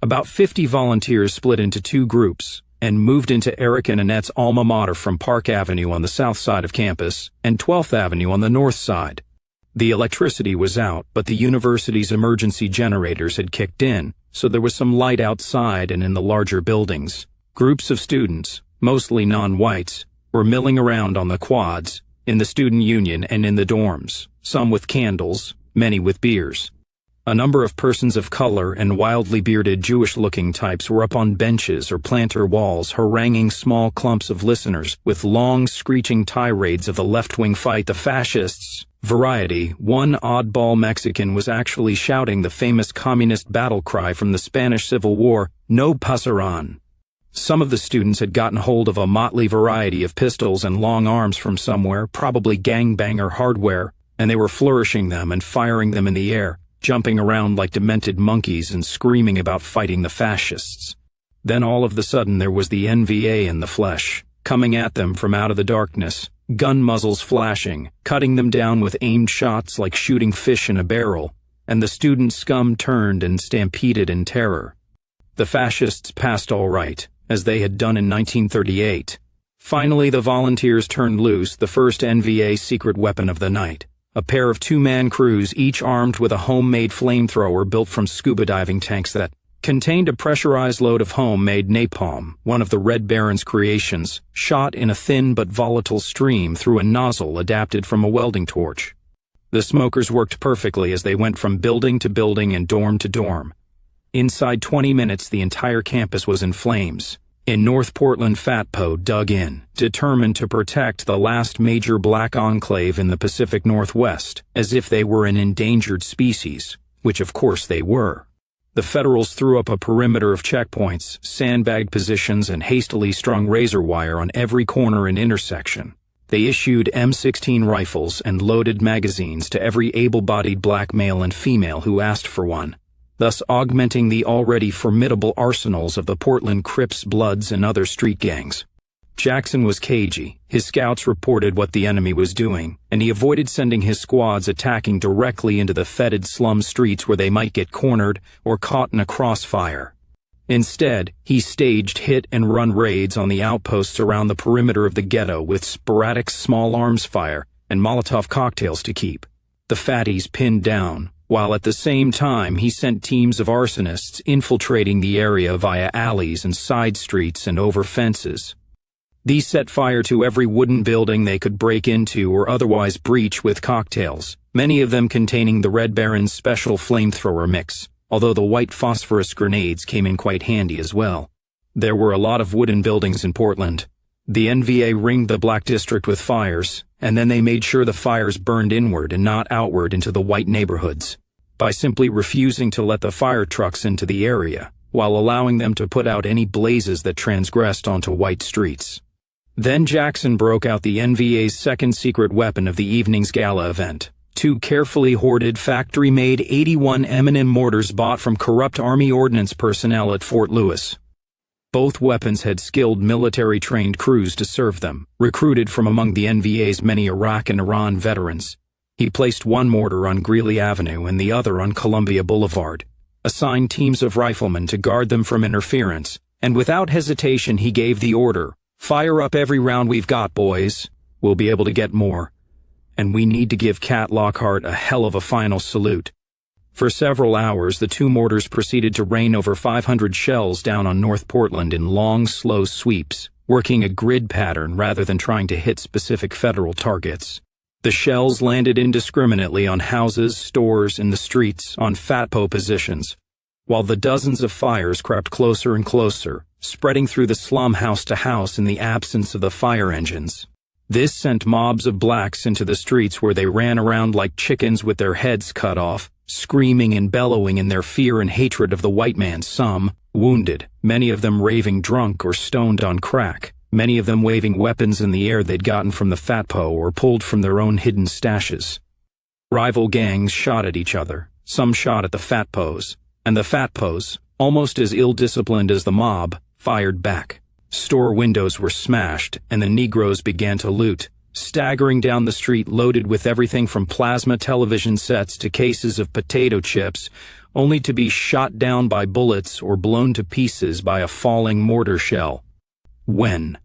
About 50 volunteers split into 2 groups and moved into Eric and Annette's alma mater from Park Avenue on the south side of campus and 12th Avenue on the north side. The electricity was out, but the university's emergency generators had kicked in, so there was some light outside and in the larger buildings. Groups of students, mostly non-whites, were milling around on the quads, in the student union and in the dorms, some with candles, many with beers. A number of persons of color and wildly bearded Jewish-looking types were up on benches or planter walls haranguing small clumps of listeners with long, screeching tirades of the left-wing fight the fascists. Variety, one oddball Mexican was actually shouting the famous communist battle cry from the Spanish Civil War, "No pasaran." Some of the students had gotten hold of a motley variety of pistols and long arms from somewhere, probably gangbanger hardware, and they were flourishing them and firing them in the air, jumping around like demented monkeys and screaming about fighting the fascists. Then all of a sudden there was the NVA in the flesh, coming at them from out of the darkness, gun muzzles flashing, cutting them down with aimed shots like shooting fish in a barrel, and the student scum turned and stampeded in terror. The fascists passed all right, as they had done in 1938. Finally, the volunteers turned loose the first NVA secret weapon of the night, a pair of 2-man crews each armed with a homemade flamethrower built from scuba diving tanks that contained a pressurized load of homemade napalm, one of the Red Baron's creations, shot in a thin but volatile stream through a nozzle adapted from a welding torch. The smokers worked perfectly as they went from building to building and dorm to dorm. Inside 20 minutes, the entire campus was in flames. In North Portland, FATPO dug in, determined to protect the last major black enclave in the Pacific Northwest, as if they were an endangered species, which of course they were. The Federals threw up a perimeter of checkpoints, sandbagged positions, and hastily strung razor wire on every corner and intersection. They issued M16 rifles and loaded magazines to every able-bodied black male and female who asked for one, thus augmenting the already formidable arsenals of the Portland Crips, Bloods, and other street gangs. Jackson was cagey. His scouts reported what the enemy was doing, and he avoided sending his squads attacking directly into the fetid slum streets where they might get cornered or caught in a crossfire. Instead, he staged hit-and-run raids on the outposts around the perimeter of the ghetto with sporadic small arms fire and Molotov cocktails to keep the fatties pinned down, while at the same time he sent teams of arsonists infiltrating the area via alleys and side streets and over fences. These set fire to every wooden building they could break into or otherwise breach with cocktails, many of them containing the Red Baron's special flamethrower mix, although the white phosphorus grenades came in quite handy as well. There were a lot of wooden buildings in Portland. The NVA ringed the Black District with fires, and then they made sure the fires burned inward and not outward into the white neighborhoods, by simply refusing to let the fire trucks into the area, while allowing them to put out any blazes that transgressed onto white streets. Then Jackson broke out the NVA's second secret weapon of the evening's gala event, two carefully hoarded factory-made 81 M&M mortars bought from corrupt Army ordnance personnel at Fort Lewis. Both weapons had skilled military-trained crews to serve them, recruited from among the NVA's many Iraq and Iran veterans. He placed one mortar on Greeley Avenue and the other on Columbia Boulevard, assigned teams of riflemen to guard them from interference, and without hesitation he gave the order, "Fire up every round we've got, boys. We'll be able to get more. And we need to give Cat Lockhart a hell of a final salute." For several hours, the two mortars proceeded to rain over 500 shells down on North Portland in long, slow sweeps, working a grid pattern rather than trying to hit specific federal targets. The shells landed indiscriminately on houses, stores, in the streets, on fatpo positions, while the dozens of fires crept closer and closer, spreading through the slum house to house in the absence of the fire engines. This sent mobs of blacks into the streets where they ran around like chickens with their heads cut off, screaming and bellowing in their fear and hatred of the white man, some wounded, many of them raving drunk or stoned on crack, many of them waving weapons in the air they'd gotten from the fatpo or pulled from their own hidden stashes. Rival gangs shot at each other, some shot at the fatpos, and the fatpos, almost as ill-disciplined as the mob, fired back. Store windows were smashed, and the Negroes began to loot, staggering down the street loaded with everything from plasma television sets to cases of potato chips, only to be shot down by bullets or blown to pieces by a falling mortar shell. When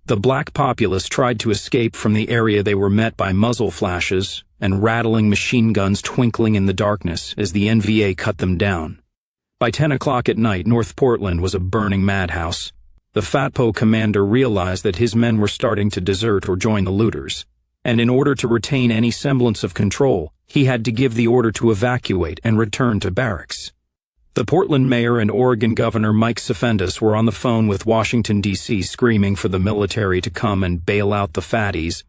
the black populace tried to escape from the area, they were met by muzzle flashes and rattling machine guns twinkling in the darkness as the NVA cut them down. By 10 o'clock at night, North Portland was a burning madhouse. The fatpo commander realized that his men were starting to desert or join the looters, and in order to retain any semblance of control, he had to give the order to evacuate and return to barracks. The Portland mayor and Oregon Governor Mike Sefendus were on the phone with Washington, D.C., screaming for the military to come and bail out the fatties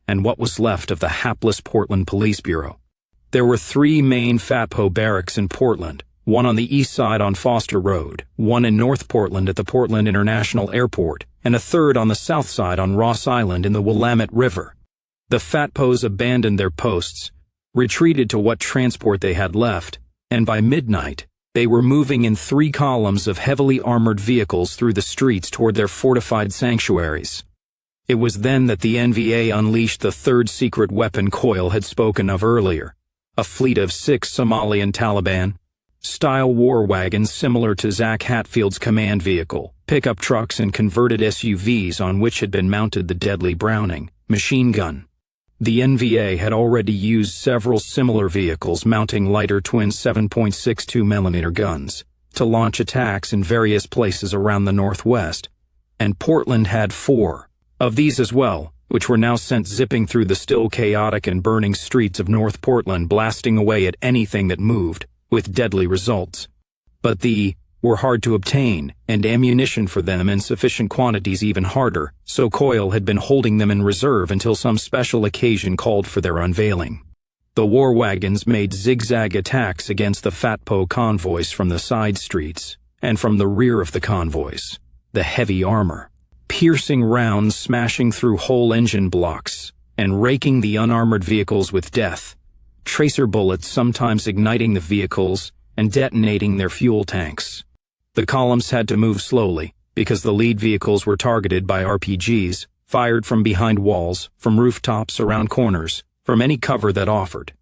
and what was left of the hapless Portland Police Bureau. There were 3 main fatpo barracks in Portland, one on the east side on Foster Road, one in North Portland at the Portland International Airport, and a third on the south side on Ross Island in the Willamette River. The fatpos abandoned their posts, retreated to what transport they had left, and by midnight, they were moving in 3 columns of heavily armored vehicles through the streets toward their fortified sanctuaries. It was then that the NVA unleashed the third secret weapon Coyle had spoken of earlier, a fleet of 6 Somalian Taliban-style war wagons similar to Zack Hatfield's command vehicle, pickup trucks and converted SUVs on which had been mounted the deadly Browning machine gun. The NVA had already used several similar vehicles mounting lighter twin 7.62mm guns to launch attacks in various places around the Northwest, and Portland had 4 of these as well, which were now sent zipping through the still chaotic and burning streets of North Portland, blasting away at anything that moved, with deadly results. But they were hard to obtain, and ammunition for them in sufficient quantities even harder, so Coyle had been holding them in reserve until some special occasion called for their unveiling. The war wagons made zigzag attacks against the fatpo convoys from the side streets, and from the rear of the convoys, the heavy armor, piercing rounds smashing through whole engine blocks, and raking the unarmored vehicles with death, tracer bullets sometimes igniting the vehicles and detonating their fuel tanks. The columns had to move slowly, because the lead vehicles were targeted by RPGs, fired from behind walls, from rooftops, around corners, from any cover that offered.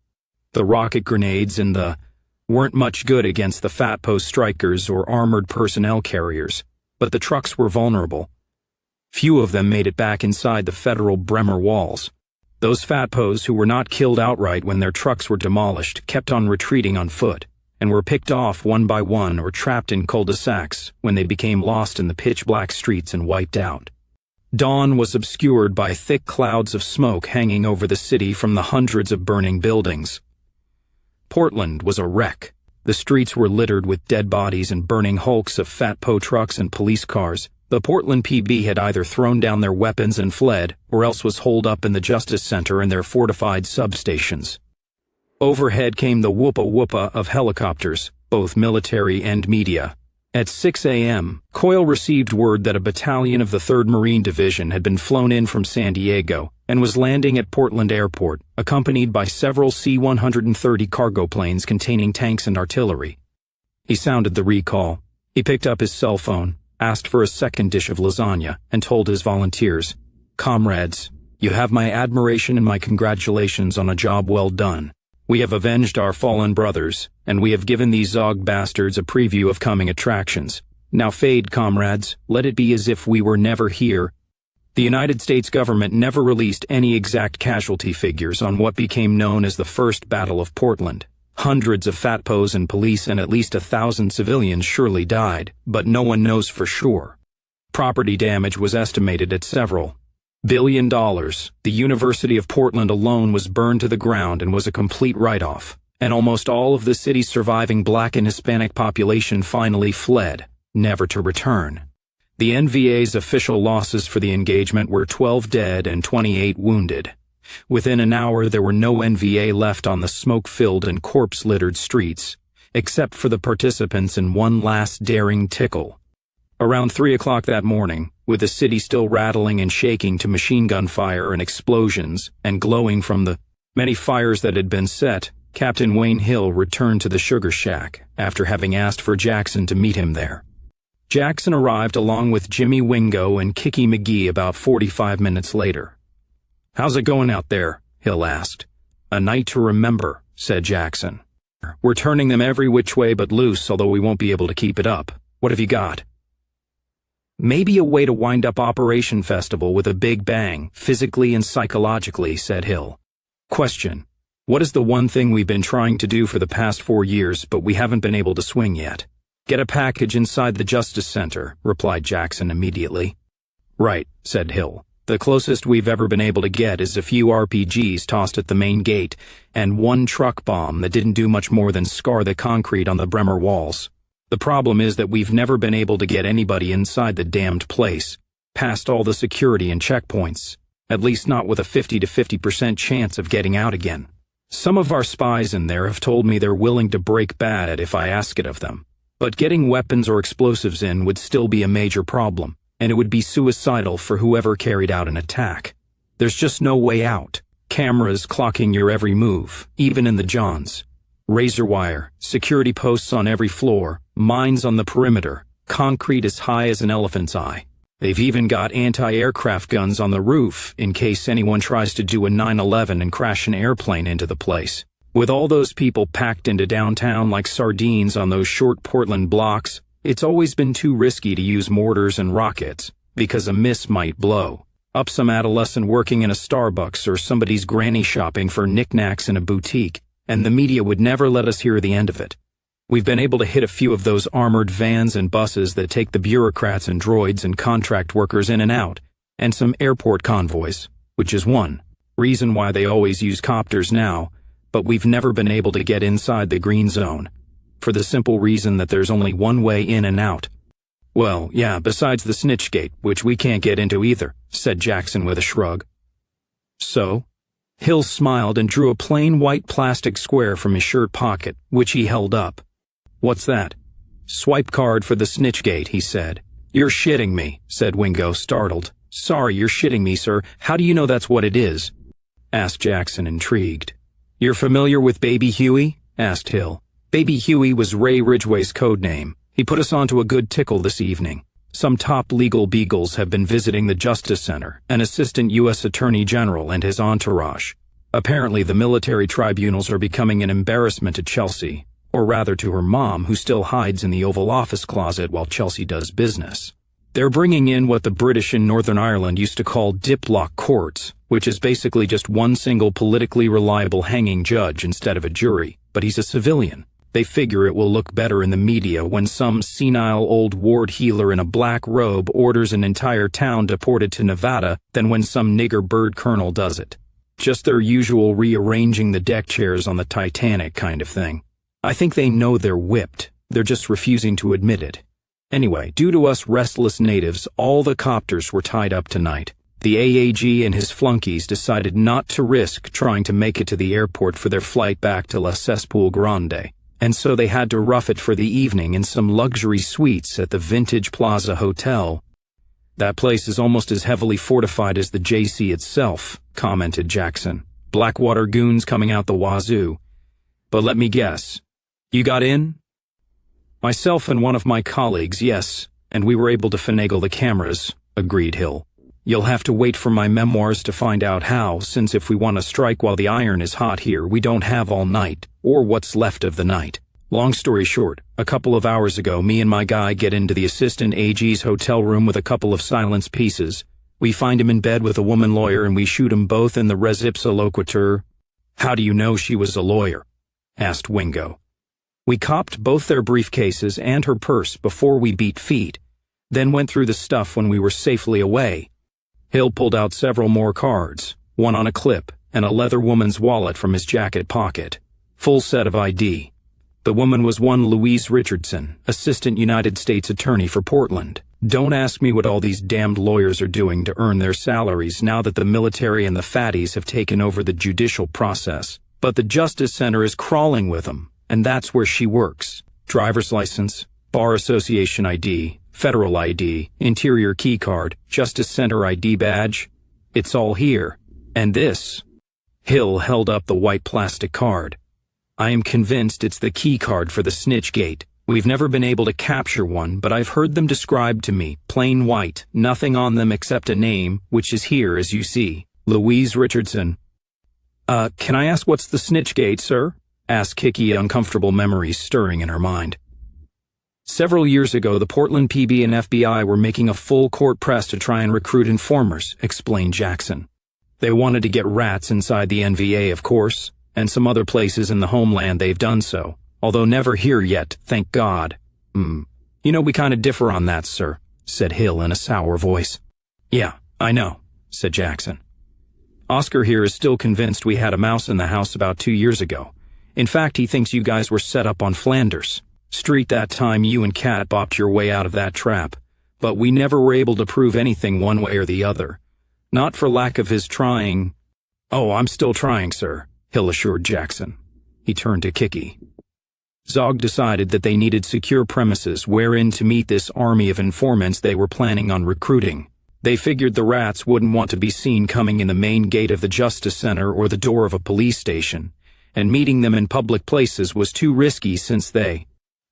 The rocket grenades in the weren't much good against the fatpo strikers or armored personnel carriers, but the trucks were vulnerable. Few of them made it back inside the federal Bremer walls. Those fatpos who were not killed outright when their trucks were demolished kept on retreating on foot, and were picked off one by one or trapped in cul-de-sacs when they became lost in the pitch-black streets and wiped out. Dawn was obscured by thick clouds of smoke hanging over the city from the hundreds of burning buildings. Portland was a wreck. The streets were littered with dead bodies and burning hulks of fat tow trucks and police cars. The Portland PB had either thrown down their weapons and fled, or else was holed up in the Justice Center and their fortified substations. Overhead came the whoopa-whoopa of helicopters, both military and media. At 6 a.m., Coyle received word that a battalion of the 3rd Marine Division had been flown in from San Diego and was landing at Portland Airport, accompanied by several C-130 cargo planes containing tanks and artillery. He sounded the recall. He picked up his cell phone, asked for a second dish of lasagna, and told his volunteers, "Comrades, you have my admiration and my congratulations on a job well done. We have avenged our fallen brothers, and we have given these Zog bastards a preview of coming attractions. Now fade, comrades, let it be as if we were never here." The United States government never released any exact casualty figures on what became known as the First Battle of Portland. Hundreds of fatpos and police and at least 1,000 civilians surely died, but no one knows for sure. Property damage was estimated at several $1 billion. The University of Portland alone was burned to the ground and was a complete write-off, and almost all of the city's surviving Black and Hispanic population finally fled, never to return. The NVA's official losses for the engagement were 12 dead and 28 wounded. Within an hour, there were no NVA left on the smoke-filled and corpse-littered streets, except for the participants in one last daring tickle. Around 3 o'clock that morning, with the city still rattling and shaking to machine gun fire and explosions and glowing from the many fires that had been set, Captain Wayne Hill returned to the sugar shack after having asked for Jackson to meet him there. Jackson arrived along with Jimmy Wingo and Kicky McGee about 45 minutes later. "How's it going out there?" Hill asked. "A night to remember," said Jackson. "We're turning them every which way but loose, although we won't be able to keep it up. What have you got?" "Maybe a way to wind up Operation Festival with a big bang, physically and psychologically," said Hill. "Question: what is the one thing we've been trying to do for the past 4 years, but we haven't been able to swing yet?" "Get a package inside the Justice Center," replied Jackson immediately. "Right," said Hill. "The closest we've ever been able to get is a few RPGs tossed at the main gate and one truck bomb that didn't do much more than scar the concrete on the Bremer walls. The problem is that we've never been able to get anybody inside the damned place, past all the security and checkpoints, at least not with a 50 to 50% chance of getting out again. Some of our spies in there have told me they're willing to break bad if I ask it of them. But getting weapons or explosives in would still be a major problem, and it would be suicidal for whoever carried out an attack. There's just no way out. Cameras clocking your every move, even in the Johns. Razor wire, security posts on every floor, mines on the perimeter, concrete as high as an elephant's eye. They've even got anti-aircraft guns on the roof in case anyone tries to do a 9/11 and crash an airplane into the place. With all those people packed into downtown like sardines on those short Portland blocks, it's always been too risky to use mortars and rockets, because a miss might blow up some adolescent working in a Starbucks or somebody's granny shopping for knickknacks in a boutique, and the media would never let us hear the end of it. We've been able to hit a few of those armored vans and buses that take the bureaucrats and droids and contract workers in and out, and some airport convoys, which is one reason why they always use copters now, but we've never been able to get inside the green zone, for the simple reason that there's only one way in and out. "Well, yeah, besides the snitch gate, which we can't get into either," said Jackson with a shrug. "So?" Hill smiled and drew a plain white plastic square from his shirt pocket, which he held up. "What's that?" "Swipe card for the snitch gate," he said. "You're shitting me," said Wingo, startled. "Sorry, you're shitting me, sir. How do you know that's what it is?" asked Jackson, intrigued. "You're familiar with Baby Huey?" asked Hill. Baby Huey was Ray Ridgway's code name. He put us onto a good tickle this evening. Some top legal beagles have been visiting the Justice Center, an assistant U.S. Attorney General and his entourage. Apparently the military tribunals are becoming an embarrassment to Chelsea, or rather to her mom, who still hides in the Oval Office closet while Chelsea does business. They're bringing in what the British in Northern Ireland used to call diplock courts, which is basically just one single politically reliable hanging judge instead of a jury, but he's a civilian. They figure it will look better in the media when some senile old ward healer in a black robe orders an entire town deported to Nevada than when some nigger bird colonel does it. Just their usual rearranging the deck chairs on the Titanic kind of thing. I think they know they're whipped. They're just refusing to admit it. Anyway, due to us restless natives, all the copters were tied up tonight. The AAG and his flunkies decided not to risk trying to make it to the airport for their flight back to La Cesspool Grande, and so they had to rough it for the evening in some luxury suites at the Vintage Plaza Hotel. "That place is almost as heavily fortified as the JC itself," commented Jackson. "Blackwater goons coming out the wazoo. But let me guess. You got in?" "Myself and one of my colleagues, yes, and we were able to finagle the cameras," agreed Hill. "You'll have to wait for my memoirs to find out how, since if we want to strike while the iron is hot here, we don't have all night, or what's left of the night. Long story short, a couple of hours ago, me and my guy get into the assistant AG's hotel room with a couple of silence pieces. We find him in bed with a woman lawyer and we shoot him both in the res ipsa loquitur." "How do you know she was a lawyer?" asked Wingo. "We copped both their briefcases and her purse before we beat feet, then went through the stuff when we were safely away." Hill pulled out several more cards, one on a clip, and a leather woman's wallet from his jacket pocket. Full set of ID. The woman was one Louise Richardson, Assistant United States Attorney for Portland. Don't ask me what all these damned lawyers are doing to earn their salaries now that the military and the fatties have taken over the judicial process. But the Justice Center is crawling with them, and that's where she works. Driver's license, Bar Association ID, Federal ID, Interior keycard, Justice Center ID badge. It's all here. And this. Hill held up the white plastic card. "I am convinced it's the key card for the snitch gate. We've never been able to capture one, but I've heard them described to me, plain white, nothing on them except a name, which is here as you see, Louise Richardson." Can I ask what's the snitch gate, sir?" asked Kiki, uncomfortable memories stirring in her mind. "Several years ago, the Portland PB and FBI were making a full court press to try and recruit informers," explained Jackson. "They wanted to get rats inside the NVA, of course, and some other places in the homeland they've done so, although never here yet, thank God." You know, we kind of differ on that, sir," said Hill in a sour voice. "Yeah, I know," said Jackson. "Oscar here is still convinced we had a mouse in the house about 2 years ago. In fact, he thinks you guys were set up on Flanders Street that time you and Kat bopped your way out of that trap, but we never were able to prove anything one way or the other. Not for lack of his trying." "Oh, I'm still trying, sir," Hill assured Jackson. He turned to Kiki. Zog decided that they needed secure premises wherein to meet this army of informants they were planning on recruiting. They figured the rats wouldn't want to be seen coming in the main gate of the Justice Center or the door of a police station, and meeting them in public places was too risky since they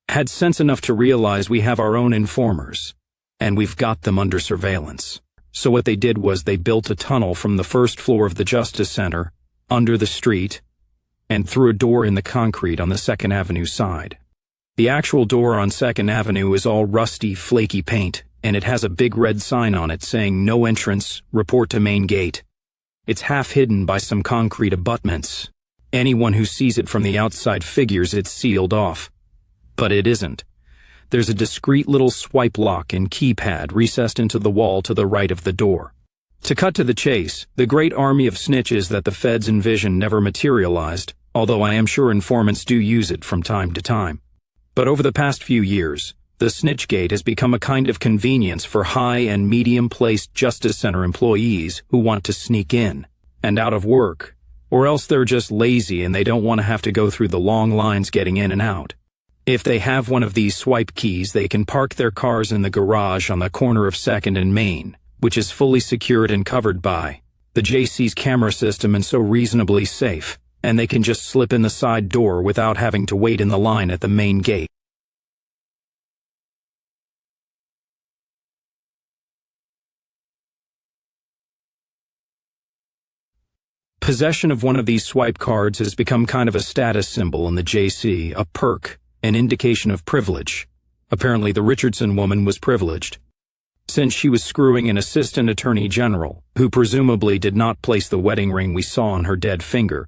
had sense enough to realize we have our own informers, and we've got them under surveillance. So what they did was they built a tunnel from the first floor of the Justice Center, under the street, and through a door in the concrete on the 2nd Avenue side. The actual door on 2nd Avenue is all rusty, flaky paint, and it has a big red sign on it saying "No entrance, report to main gate." It's half hidden by some concrete abutments. Anyone who sees it from the outside figures it's sealed off. But it isn't. There's a discreet little swipe lock and keypad recessed into the wall to the right of the door. To cut to the chase, the great army of snitches that the feds envisioned never materialized, although I am sure informants do use it from time to time. But over the past few years, the snitch gate has become a kind of convenience for high and medium-placed Justice Center employees who want to sneak in and out of work, or else they're just lazy and they don't want to have to go through the long lines getting in and out. If they have one of these swipe keys, they can park their cars in the garage on the corner of 2nd and Main, which is fully secured and covered by the JC's camera system and so reasonably safe, and they can just slip in the side door without having to wait in the line at the main gate. Possession of one of these swipe cards has become kind of a status symbol in the JC, a perk, an indication of privilege. Apparently the Richardson woman was privileged, since she was screwing an assistant attorney general, who presumably did not place the wedding ring we saw on her dead finger.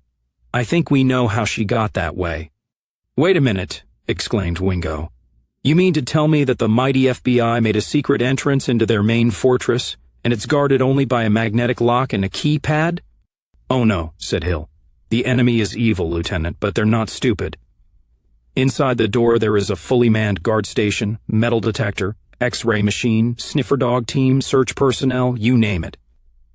I think we know how she got that way. "Wait a minute," exclaimed Wingo. "You mean to tell me that the mighty FBI made a secret entrance into their main fortress, and it's guarded only by a magnetic lock and a keypad?" "Oh no," said Hill. "The enemy is evil, Lieutenant, but they're not stupid. Inside the door there is a fully manned guard station, metal detector, X-ray machine, sniffer dog team, search personnel, you name it.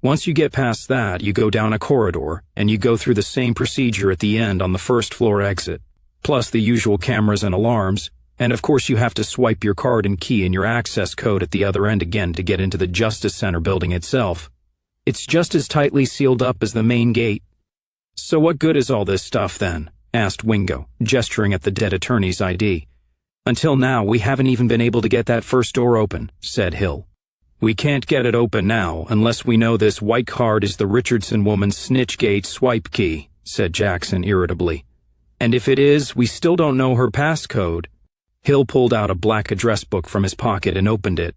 Once you get past that, you go down a corridor, and you go through the same procedure at the end on the first floor exit, plus the usual cameras and alarms, and of course you have to swipe your card and key and your access code at the other end again to get into the Justice Center building itself. It's just as tightly sealed up as the main gate." "So what good is all this stuff then?" asked Wingo, gesturing at the dead attorney's ID. "Until now, we haven't even been able to get that first door open," said Hill. "We can't get it open now unless we know this white card is the Richardson woman's Snitchgate swipe key," said Jackson irritably. "And if it is, we still don't know her passcode." Hill pulled out a black address book from his pocket and opened it.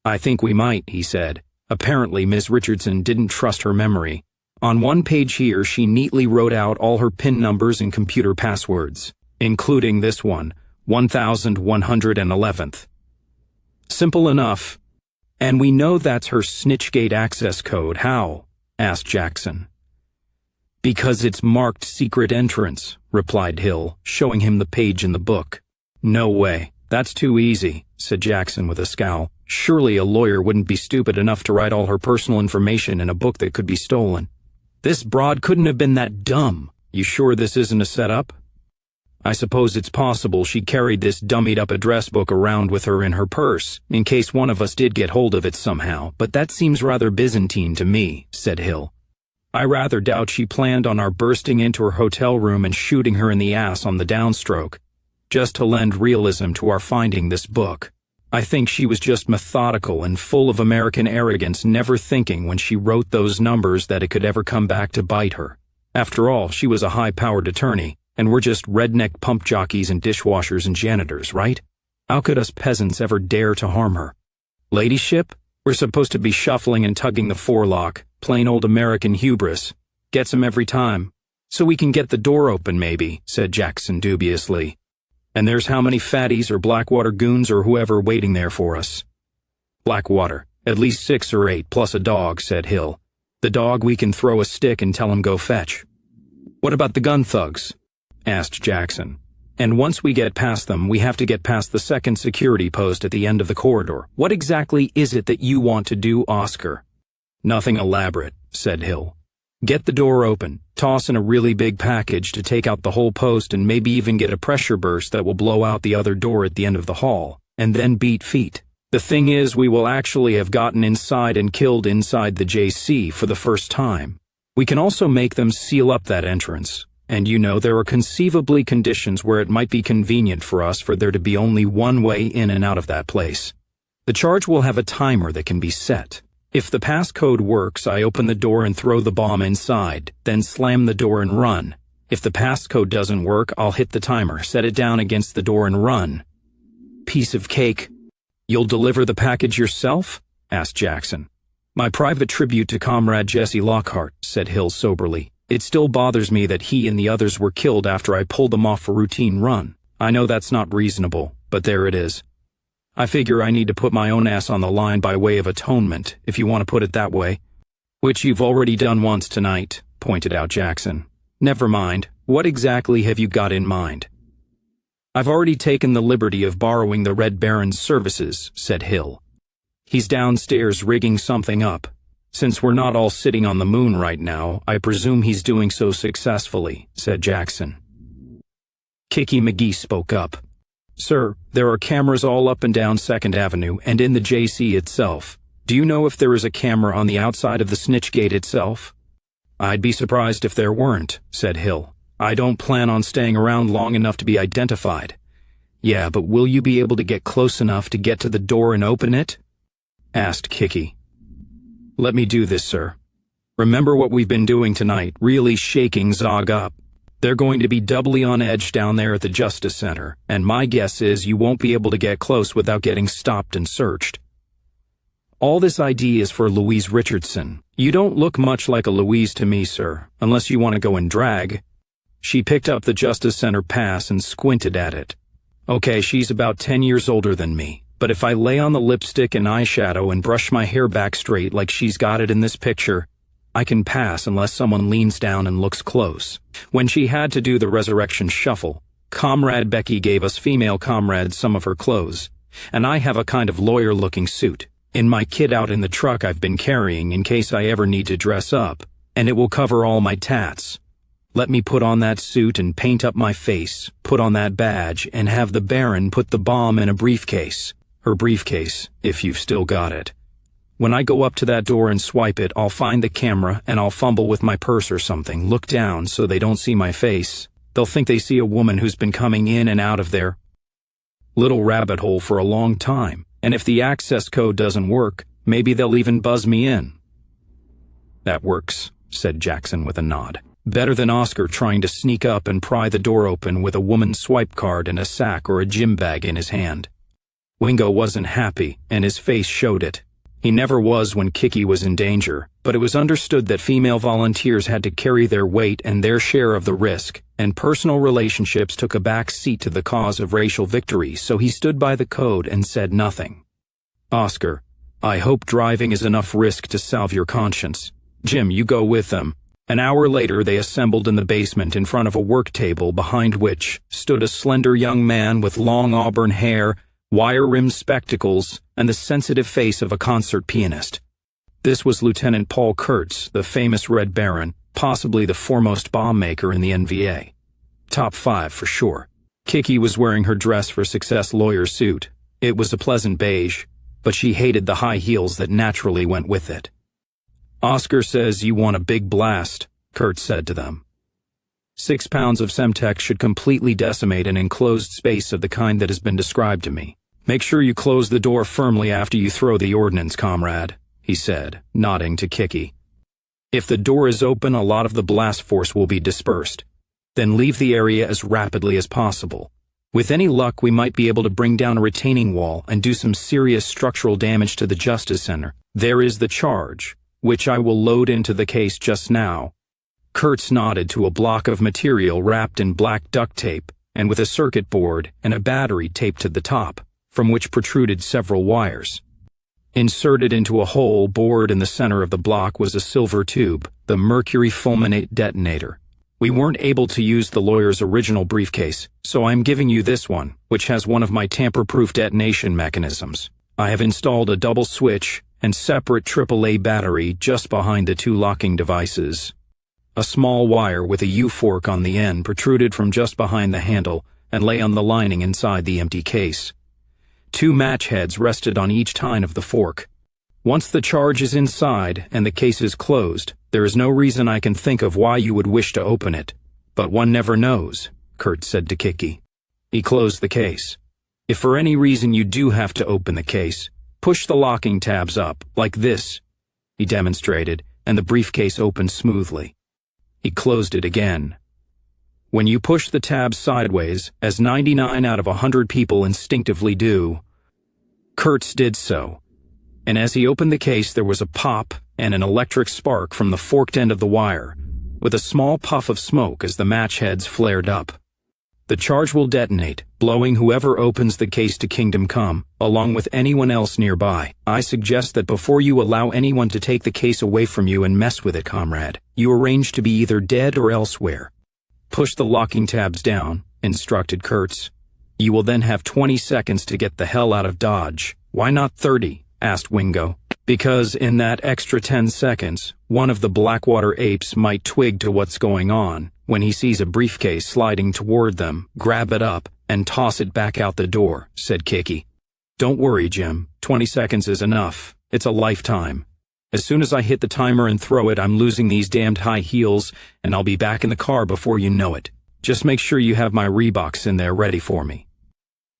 "I think we might," he said. Apparently, Ms. Richardson didn't trust her memory. On one page here, she neatly wrote out all her PIN numbers and computer passwords, including this one, 1111th. "Simple enough. And we know that's her Snitchgate access code. How?" asked Jackson. "Because it's marked secret entrance," replied Hill, showing him the page in the book. "No way. That's too easy," said Jackson with a scowl. "Surely a lawyer wouldn't be stupid enough to write all her personal information in a book that could be stolen. This broad couldn't have been that dumb. You sure this isn't a setup?" "I suppose it's possible she carried this dummied-up address book around with her in her purse, in case one of us did get hold of it somehow, but that seems rather Byzantine to me," said Hill. "I rather doubt she planned on our bursting into her hotel room and shooting her in the ass on the downstroke, just to lend realism to our finding this book. I think she was just methodical and full of American arrogance, never thinking when she wrote those numbers that it could ever come back to bite her. After all, she was a high-powered attorney, and we're just redneck pump jockeys and dishwashers and janitors, right? How could us peasants ever dare to harm her? Ladyship? We're supposed to be shuffling and tugging the forelock, plain old American hubris. Gets 'em every time. So we can get the door open maybe," said Jackson dubiously. "And there's how many fatties or Blackwater goons or whoever waiting there for us?" "Blackwater. At least 6 or 8, plus a dog," said Hill. "The dog we can throw a stick and tell him go fetch." "What about the gun thugs?" asked Jackson. "And once we get past them, we have to get past the second security post at the end of the corridor. What exactly is it that you want to do, Oscar?" "Nothing elaborate," said Hill. "Get the door open, toss in a really big package to take out the whole post and maybe even get a pressure burst that will blow out the other door at the end of the hall, and then beat feet. The thing is, we will actually have gotten inside and killed inside the JC for the first time. We can also make them seal up that entrance. And you know, there are conceivably conditions where it might be convenient for us for there to be only one way in and out of that place. The charge will have a timer that can be set. If the passcode works, I open the door and throw the bomb inside, then slam the door and run. If the passcode doesn't work, I'll hit the timer, set it down against the door and run." "Piece of cake." "You'll deliver the package yourself?" asked Jackson. "My private tribute to Comrade Jesse Lockhart," said Hill soberly. "It still bothers me that he and the others were killed after I pulled them off a routine run. I know that's not reasonable, but there it is. I figure I need to put my own ass on the line by way of atonement, if you want to put it that way." "Which you've already done once tonight," pointed out Jackson. "Never mind. What exactly have you got in mind?" "I've already taken the liberty of borrowing the Red Baron's services," said Hill. "He's downstairs rigging something up. Since we're not all sitting on the moon right now, I presume he's doing so successfully," said Jackson. Kiki McGee spoke up. "Sir, there are cameras all up and down 2nd Avenue and in the JC itself. Do you know if there is a camera on the outside of the Snitchgate itself?" "I'd be surprised if there weren't," said Hill. "I don't plan on staying around long enough to be identified." "Yeah, but will you be able to get close enough to get to the door and open it?" asked Kiki. "Let me do this, sir. Remember what we've been doing tonight, really shaking Zog up. They're going to be doubly on edge down there at the Justice Center, and my guess is you won't be able to get close without getting stopped and searched. All this ID is for Louise Richardson. You don't look much like a Louise to me, sir, unless you want to go in drag." She picked up the Justice Center pass and squinted at it. Okay, she's about 10 years older than me, but if I lay on the lipstick and eyeshadow and brush my hair back straight like she's got it in this picture, I can pass unless someone leans down and looks close. When she had to do the resurrection shuffle, Comrade Becky gave us female comrades some of her clothes, and I have a kind of lawyer-looking suit in my kit out in the truck I've been carrying in case I ever need to dress up, and it will cover all my tats. Let me put on that suit and paint up my face, put on that badge, and have the Baron put the bomb in a briefcase. Her briefcase, if you've still got it. When I go up to that door and swipe it, I'll find the camera and I'll fumble with my purse or something, look down so they don't see my face. They'll think they see a woman who's been coming in and out of their little rabbit hole for a long time, and if the access code doesn't work, maybe they'll even buzz me in. That works, said Jackson with a nod. Better than Oscar trying to sneak up and pry the door open with a woman's swipe card and a sack or a gym bag in his hand. Wingo wasn't happy, and his face showed it. He never was when Kiki was in danger, but it was understood that female volunteers had to carry their weight and their share of the risk, and personal relationships took a back seat to the cause of racial victory, so he stood by the code and said nothing. Oscar, I hope driving is enough risk to salve your conscience. Jim, you go with them. An hour later, they assembled in the basement in front of a work table behind which stood a slender young man with long auburn hair, wire-rimmed spectacles, and the sensitive face of a concert pianist. This was Lieutenant Paul Kurtz, the famous Red Baron, possibly the foremost bomb maker in the NVA. Top 5 for sure. Kiki was wearing her dress for success lawyer suit. It was a pleasant beige, but she hated the high heels that naturally went with it. Oscar says you want a big blast, Kurtz said to them. 6 pounds of Semtex should completely decimate an enclosed space of the kind that has been described to me. Make sure you close the door firmly after you throw the ordnance, comrade, he said, nodding to Kiki. If the door is open, a lot of the blast force will be dispersed. Then leave the area as rapidly as possible. With any luck, we might be able to bring down a retaining wall and do some serious structural damage to the Justice Center. There is the charge, which I will load into the case just now. Kurtz nodded to a block of material wrapped in black duct tape and with a circuit board and a battery taped to the top, from which protruded several wires. Inserted into a hole bored in the center of the block was a silver tube, the mercury fulminate detonator. We weren't able to use the lawyer's original briefcase, so I'm giving you this one, which has one of my tamper-proof detonation mechanisms. I have installed a double switch and separate AAA battery just behind the 2 locking devices. A small wire with a U-fork on the end protruded from just behind the handle and lay on the lining inside the empty case. 2 match heads rested on each tine of the fork. Once the charge is inside and the case is closed, there is no reason I can think of why you would wish to open it. But one never knows, Kurtz said to Kiki. He closed the case. If for any reason you do have to open the case, push the locking tabs up, like this, he demonstrated, and the briefcase opened smoothly. He closed it again. When you push the tabs sideways, as 99 out of 100 people instinctively do, Kurtz did so, and as he opened the case there was a pop and an electric spark from the forked end of the wire, with a small puff of smoke as the match heads flared up. The charge will detonate, blowing whoever opens the case to Kingdom Come, along with anyone else nearby. I suggest that before you allow anyone to take the case away from you and mess with it, comrade, you arrange to be either dead or elsewhere. Push the locking tabs down, instructed Kurtz. You will then have 20 seconds to get the hell out of Dodge. Why not 30? Asked Wingo. Because in that extra 10 seconds, one of the Blackwater apes might twig to what's going on. When he sees a briefcase sliding toward them, grab it up and toss it back out the door, said Kiki. Don't worry, Jim. 20 seconds is enough. It's a lifetime. As soon as I hit the timer and throw it, I'm losing these damned high heels, and I'll be back in the car before you know it. Just make sure you have my Reeboks in there ready for me.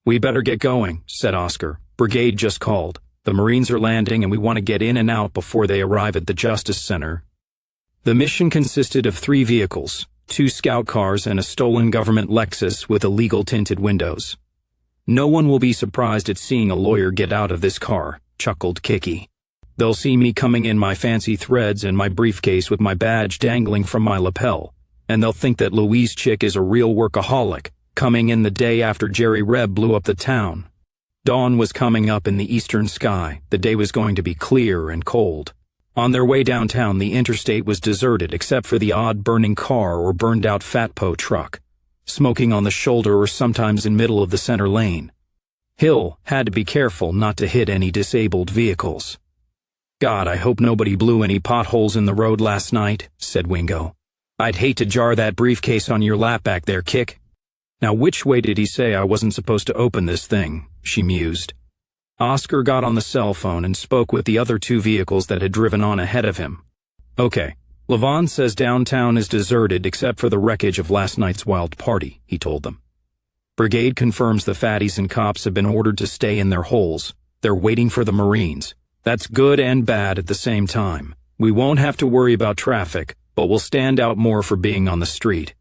We better get going, said Oscar. Brigade just called. The Marines are landing and we want to get in and out before they arrive at the Justice Center. The mission consisted of 3 vehicles, 2 scout cars and a stolen government Lexus with illegal tinted windows. No one will be surprised at seeing a lawyer get out of this car, chuckled Kiki. They'll see me coming in my fancy threads and my briefcase with my badge dangling from my lapel. and they'll think that Louise chick is a real workaholic, coming in the day after Jerry Reb blew up the town. Dawn was coming up in the eastern sky. The day was going to be clear and cold. On their way downtown, the interstate was deserted except for the odd burning car or burned-out Fatpo truck, smoking on the shoulder or sometimes in middle of the center lane. Hill had to be careful not to hit any disabled vehicles. "God, I hope nobody blew any potholes in the road last night," said Wingo. "I'd hate to jar that briefcase on your lap back there, Kick." "Now which way did he say I wasn't supposed to open this thing?" she mused. Oscar got on the cell phone and spoke with the other two vehicles that had driven on ahead of him. "Okay, Levon says downtown is deserted except for the wreckage of last night's wild party," he told them. "Brigade confirms the fatties and cops have been ordered to stay in their holes. They're waiting for the Marines. That's good and bad at the same time. We won't have to worry about traffic, but we'll stand out more for being on the street.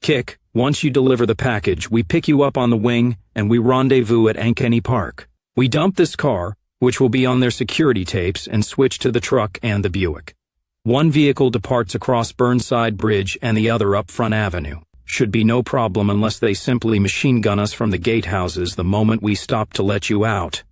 Kick, once you deliver the package, we pick you up on the wing and we rendezvous at Ankeny Park. We dump this car, which will be on their security tapes, and switch to the truck and the Buick. One vehicle departs across Burnside Bridge and the other up Front Avenue. Should be no problem unless they simply machine gun us from the gatehouses the moment we stop to let you out."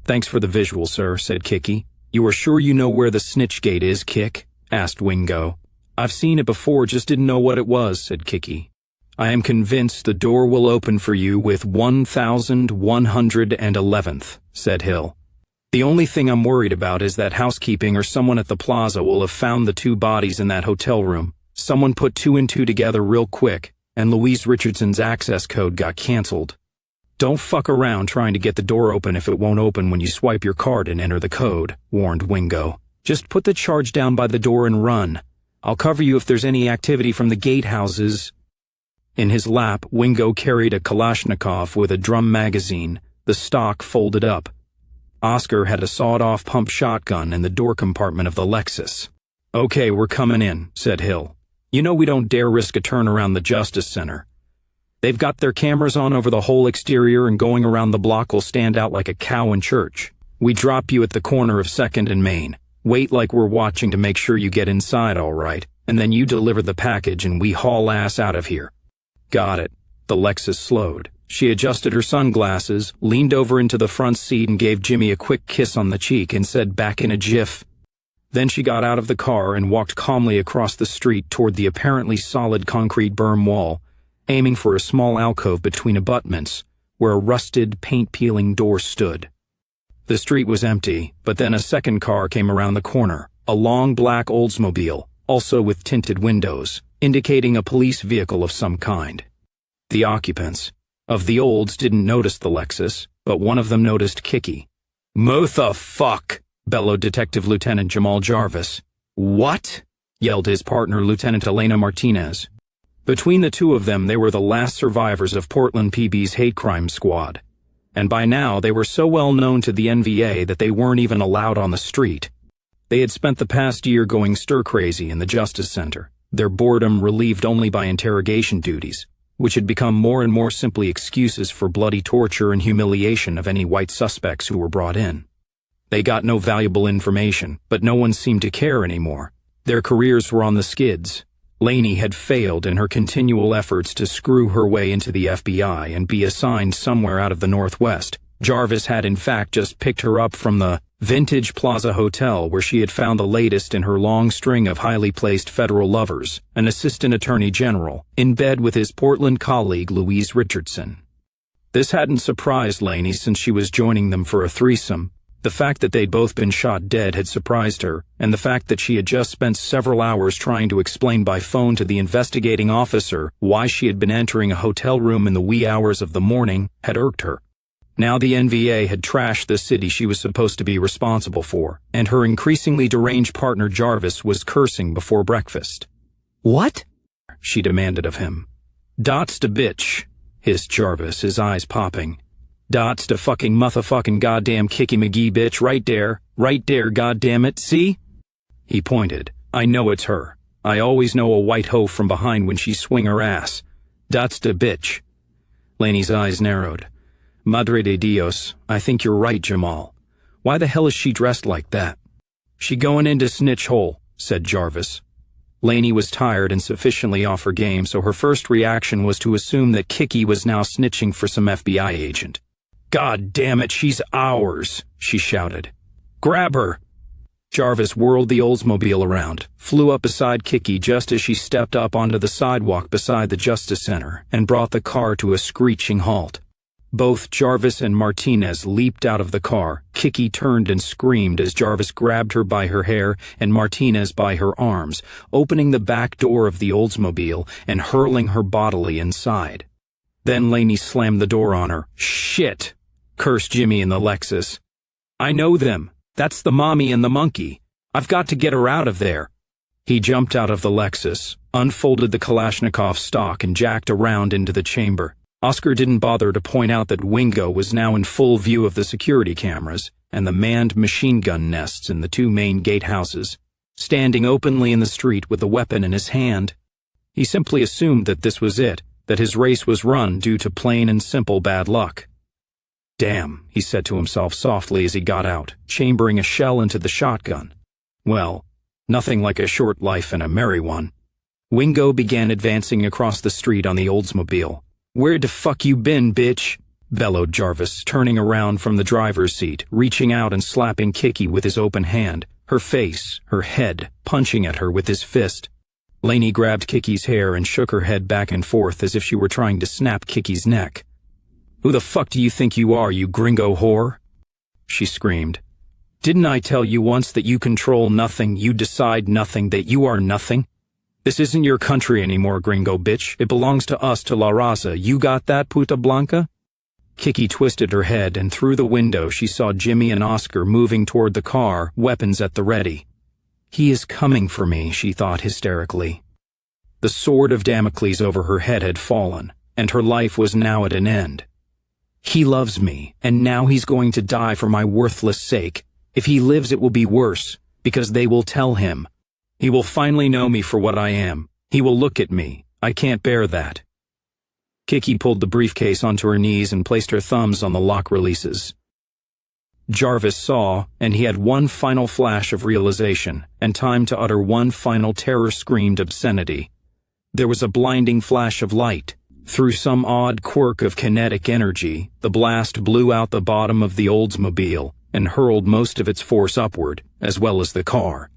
"Thanks for the visual, sir," said Kicky. "You are sure you know where the snitch gate is, Kick?" asked Wingo. "I've seen it before, just didn't know what it was," said Kicky. "I am convinced the door will open for you with 1111th, said Hill. "The only thing I'm worried about is that housekeeping or someone at the plaza will have found the two bodies in that hotel room. Someone put two and two together real quick, and Louise Richardson's access code got canceled. Don't fuck around trying to get the door open if it won't open when you swipe your card and enter the code," warned Wingo. "Just put the charge down by the door and run. I'll cover you if there's any activity from the gatehouses." In his lap, Wingo carried a Kalashnikov with a drum magazine, the stock folded up. Oscar had a sawed-off pump shotgun in the door compartment of the Lexus. "Okay, we're coming in," said Hill. "You know we don't dare risk a turn around the Justice Center. They've got their cameras on over the whole exterior, and going around the block will stand out like a cow in church. We drop you at the corner of 2nd and Main. Wait like we're watching to make sure you get inside all right, and then you deliver the package and we haul ass out of here." "Got it." The Lexus slowed. She adjusted her sunglasses, leaned over into the front seat and gave Jimmy a quick kiss on the cheek and said back in a jiff. Then she got out of the car and walked calmly across the street toward the apparently solid concrete berm wall, aiming for a small alcove between abutments, where a rusted, paint-peeling door stood. The street was empty, but then a second car came around the corner, a long black Oldsmobile, also with tinted windows, indicating a police vehicle of some kind. The occupants of the Olds didn't notice the Lexus, but one of them noticed Kicky. "Mother fuck!" bellowed Detective Lieutenant Jamal Jarvis. "What?" yelled his partner, Lieutenant Elena Martinez. Between the two of them, they were the last survivors of Portland PB's hate crime squad, and by now they were so well known to the NVA that they weren't even allowed on the street. They had spent the past year going stir-crazy in the Justice Center, their boredom relieved only by interrogation duties, which had become more and more simply excuses for bloody torture and humiliation of any white suspects who were brought in. They got no valuable information, but no one seemed to care anymore. Their careers were on the skids. Laney had failed in her continual efforts to screw her way into the FBI and be assigned somewhere out of the Northwest. Jarvis had in fact just picked her up from the Vintage Plaza Hotel, where she had found the latest in her long string of highly placed federal lovers, an assistant attorney general, in bed with his Portland colleague Louise Richardson. This hadn't surprised Laney since she was joining them for a threesome. The fact that they'd both been shot dead had surprised her, and the fact that she had just spent several hours trying to explain by phone to the investigating officer why she had been entering a hotel room in the wee hours of the morning had irked her. Now the NVA had trashed the city she was supposed to be responsible for, and her increasingly deranged partner Jarvis was cursing before breakfast. "What?" she demanded of him. "Dots to bitch," hissed Jarvis, his eyes popping. "Dots to fucking motherfucking goddamn Kicky McGee bitch right there, goddammit, see?" He pointed. "I know it's her. I always know a white hoe from behind when she swing her ass. Dots to bitch." Laney's eyes narrowed. "Madre de Dios, I think you're right, Jamal. Why the hell is she dressed like that?" "She going into snitch hole," said Jarvis. Lainey was tired and sufficiently off her game, so her first reaction was to assume that Kiki was now snitching for some FBI agent. "God damn it, she's ours," she shouted. "Grab her!" Jarvis whirled the Oldsmobile around, flew up beside Kiki just as she stepped up onto the sidewalk beside the Justice Center, and brought the car to a screeching halt. Both Jarvis and Martinez leaped out of the car. Kiki turned and screamed as Jarvis grabbed her by her hair and Martinez by her arms, opening the back door of the Oldsmobile and hurling her bodily inside. Then Lainey slammed the door on her. "Shit!" cursed Jimmy in the Lexus. "I know them. That's the mommy and the monkey. I've got to get her out of there." He jumped out of the Lexus, unfolded the Kalashnikov stock, and jacked around into the chamber. Oscar didn't bother to point out that Wingo was now in full view of the security cameras and the manned machine gun nests in the two main gatehouses, standing openly in the street with a weapon in his hand. He simply assumed that this was it, that his race was run due to plain and simple bad luck. "Damn," he said to himself softly as he got out, chambering a shell into the shotgun. Well, nothing like a short life and a merry one. Wingo began advancing across the street on the Oldsmobile. "Where the fuck you been, bitch?" bellowed Jarvis, turning around from the driver's seat, reaching out and slapping Kiki with his open hand, her face, her head, punching at her with his fist. Lainey grabbed Kiki's hair and shook her head back and forth as if she were trying to snap Kiki's neck. "Who the fuck do you think you are, you gringo whore?" she screamed. "Didn't I tell you once that you control nothing, you decide nothing, that you are nothing? This isn't your country anymore, gringo bitch. It belongs to us, to La Raza. You got that, puta blanca?" Kiki twisted her head, and through the window she saw Jimmy and Oscar moving toward the car, weapons at the ready. "He is coming for me," she thought hysterically. The sword of Damocles over her head had fallen, and her life was now at an end. "He loves me, and now he's going to die for my worthless sake. If he lives, it will be worse, because they will tell him. He will finally know me for what I am. He will look at me. I can't bear that." Kiki pulled the briefcase onto her knees and placed her thumbs on the lock releases. Jarvis saw, and he had one final flash of realization, and time to utter one final terror-screamed obscenity. There was a blinding flash of light. Through some odd quirk of kinetic energy, the blast blew out the bottom of the Oldsmobile and hurled most of its force upward, as well as the car.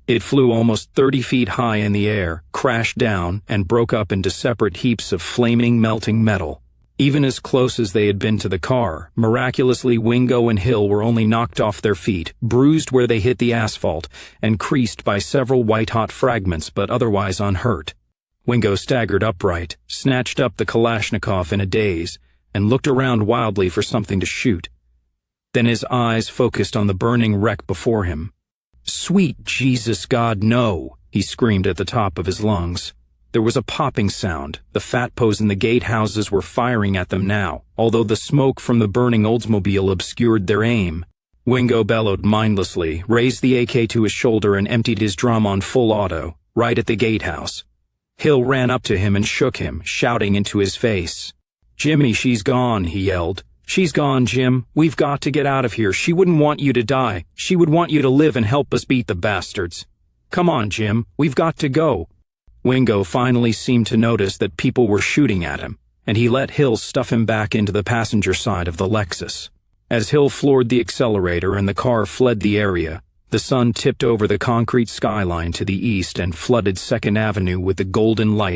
It flew almost 30 feet high in the air, crashed down, and broke up into separate heaps of flaming, melting metal. Even as close as they had been to the car, miraculously Wingo and Hill were only knocked off their feet, bruised where they hit the asphalt, and creased by several white-hot fragments, but otherwise unhurt. Wingo staggered upright, snatched up the Kalashnikov in a daze, and looked around wildly for something to shoot. Then his eyes focused on the burning wreck before him. "Sweet Jesus, God, no!" he screamed at the top of his lungs. There was a popping sound. The fatpos in the gatehouses were firing at them now, although the smoke from the burning Oldsmobile obscured their aim. Wingo bellowed mindlessly, raised the AK to his shoulder, and emptied his drum on full auto, right at the gatehouse. Hill ran up to him and shook him, shouting into his face. "Jimmy, she's gone," he yelled. "She's gone, Jim. We've got to get out of here. She wouldn't want you to die. She would want you to live and help us beat the bastards. Come on, Jim. We've got to go." Wingo finally seemed to notice that people were shooting at him, and he let Hill stuff him back into the passenger side of the Lexus. As Hill floored the accelerator and the car fled the area, the sun tipped over the concrete skyline to the east and flooded 2nd Avenue with the golden light of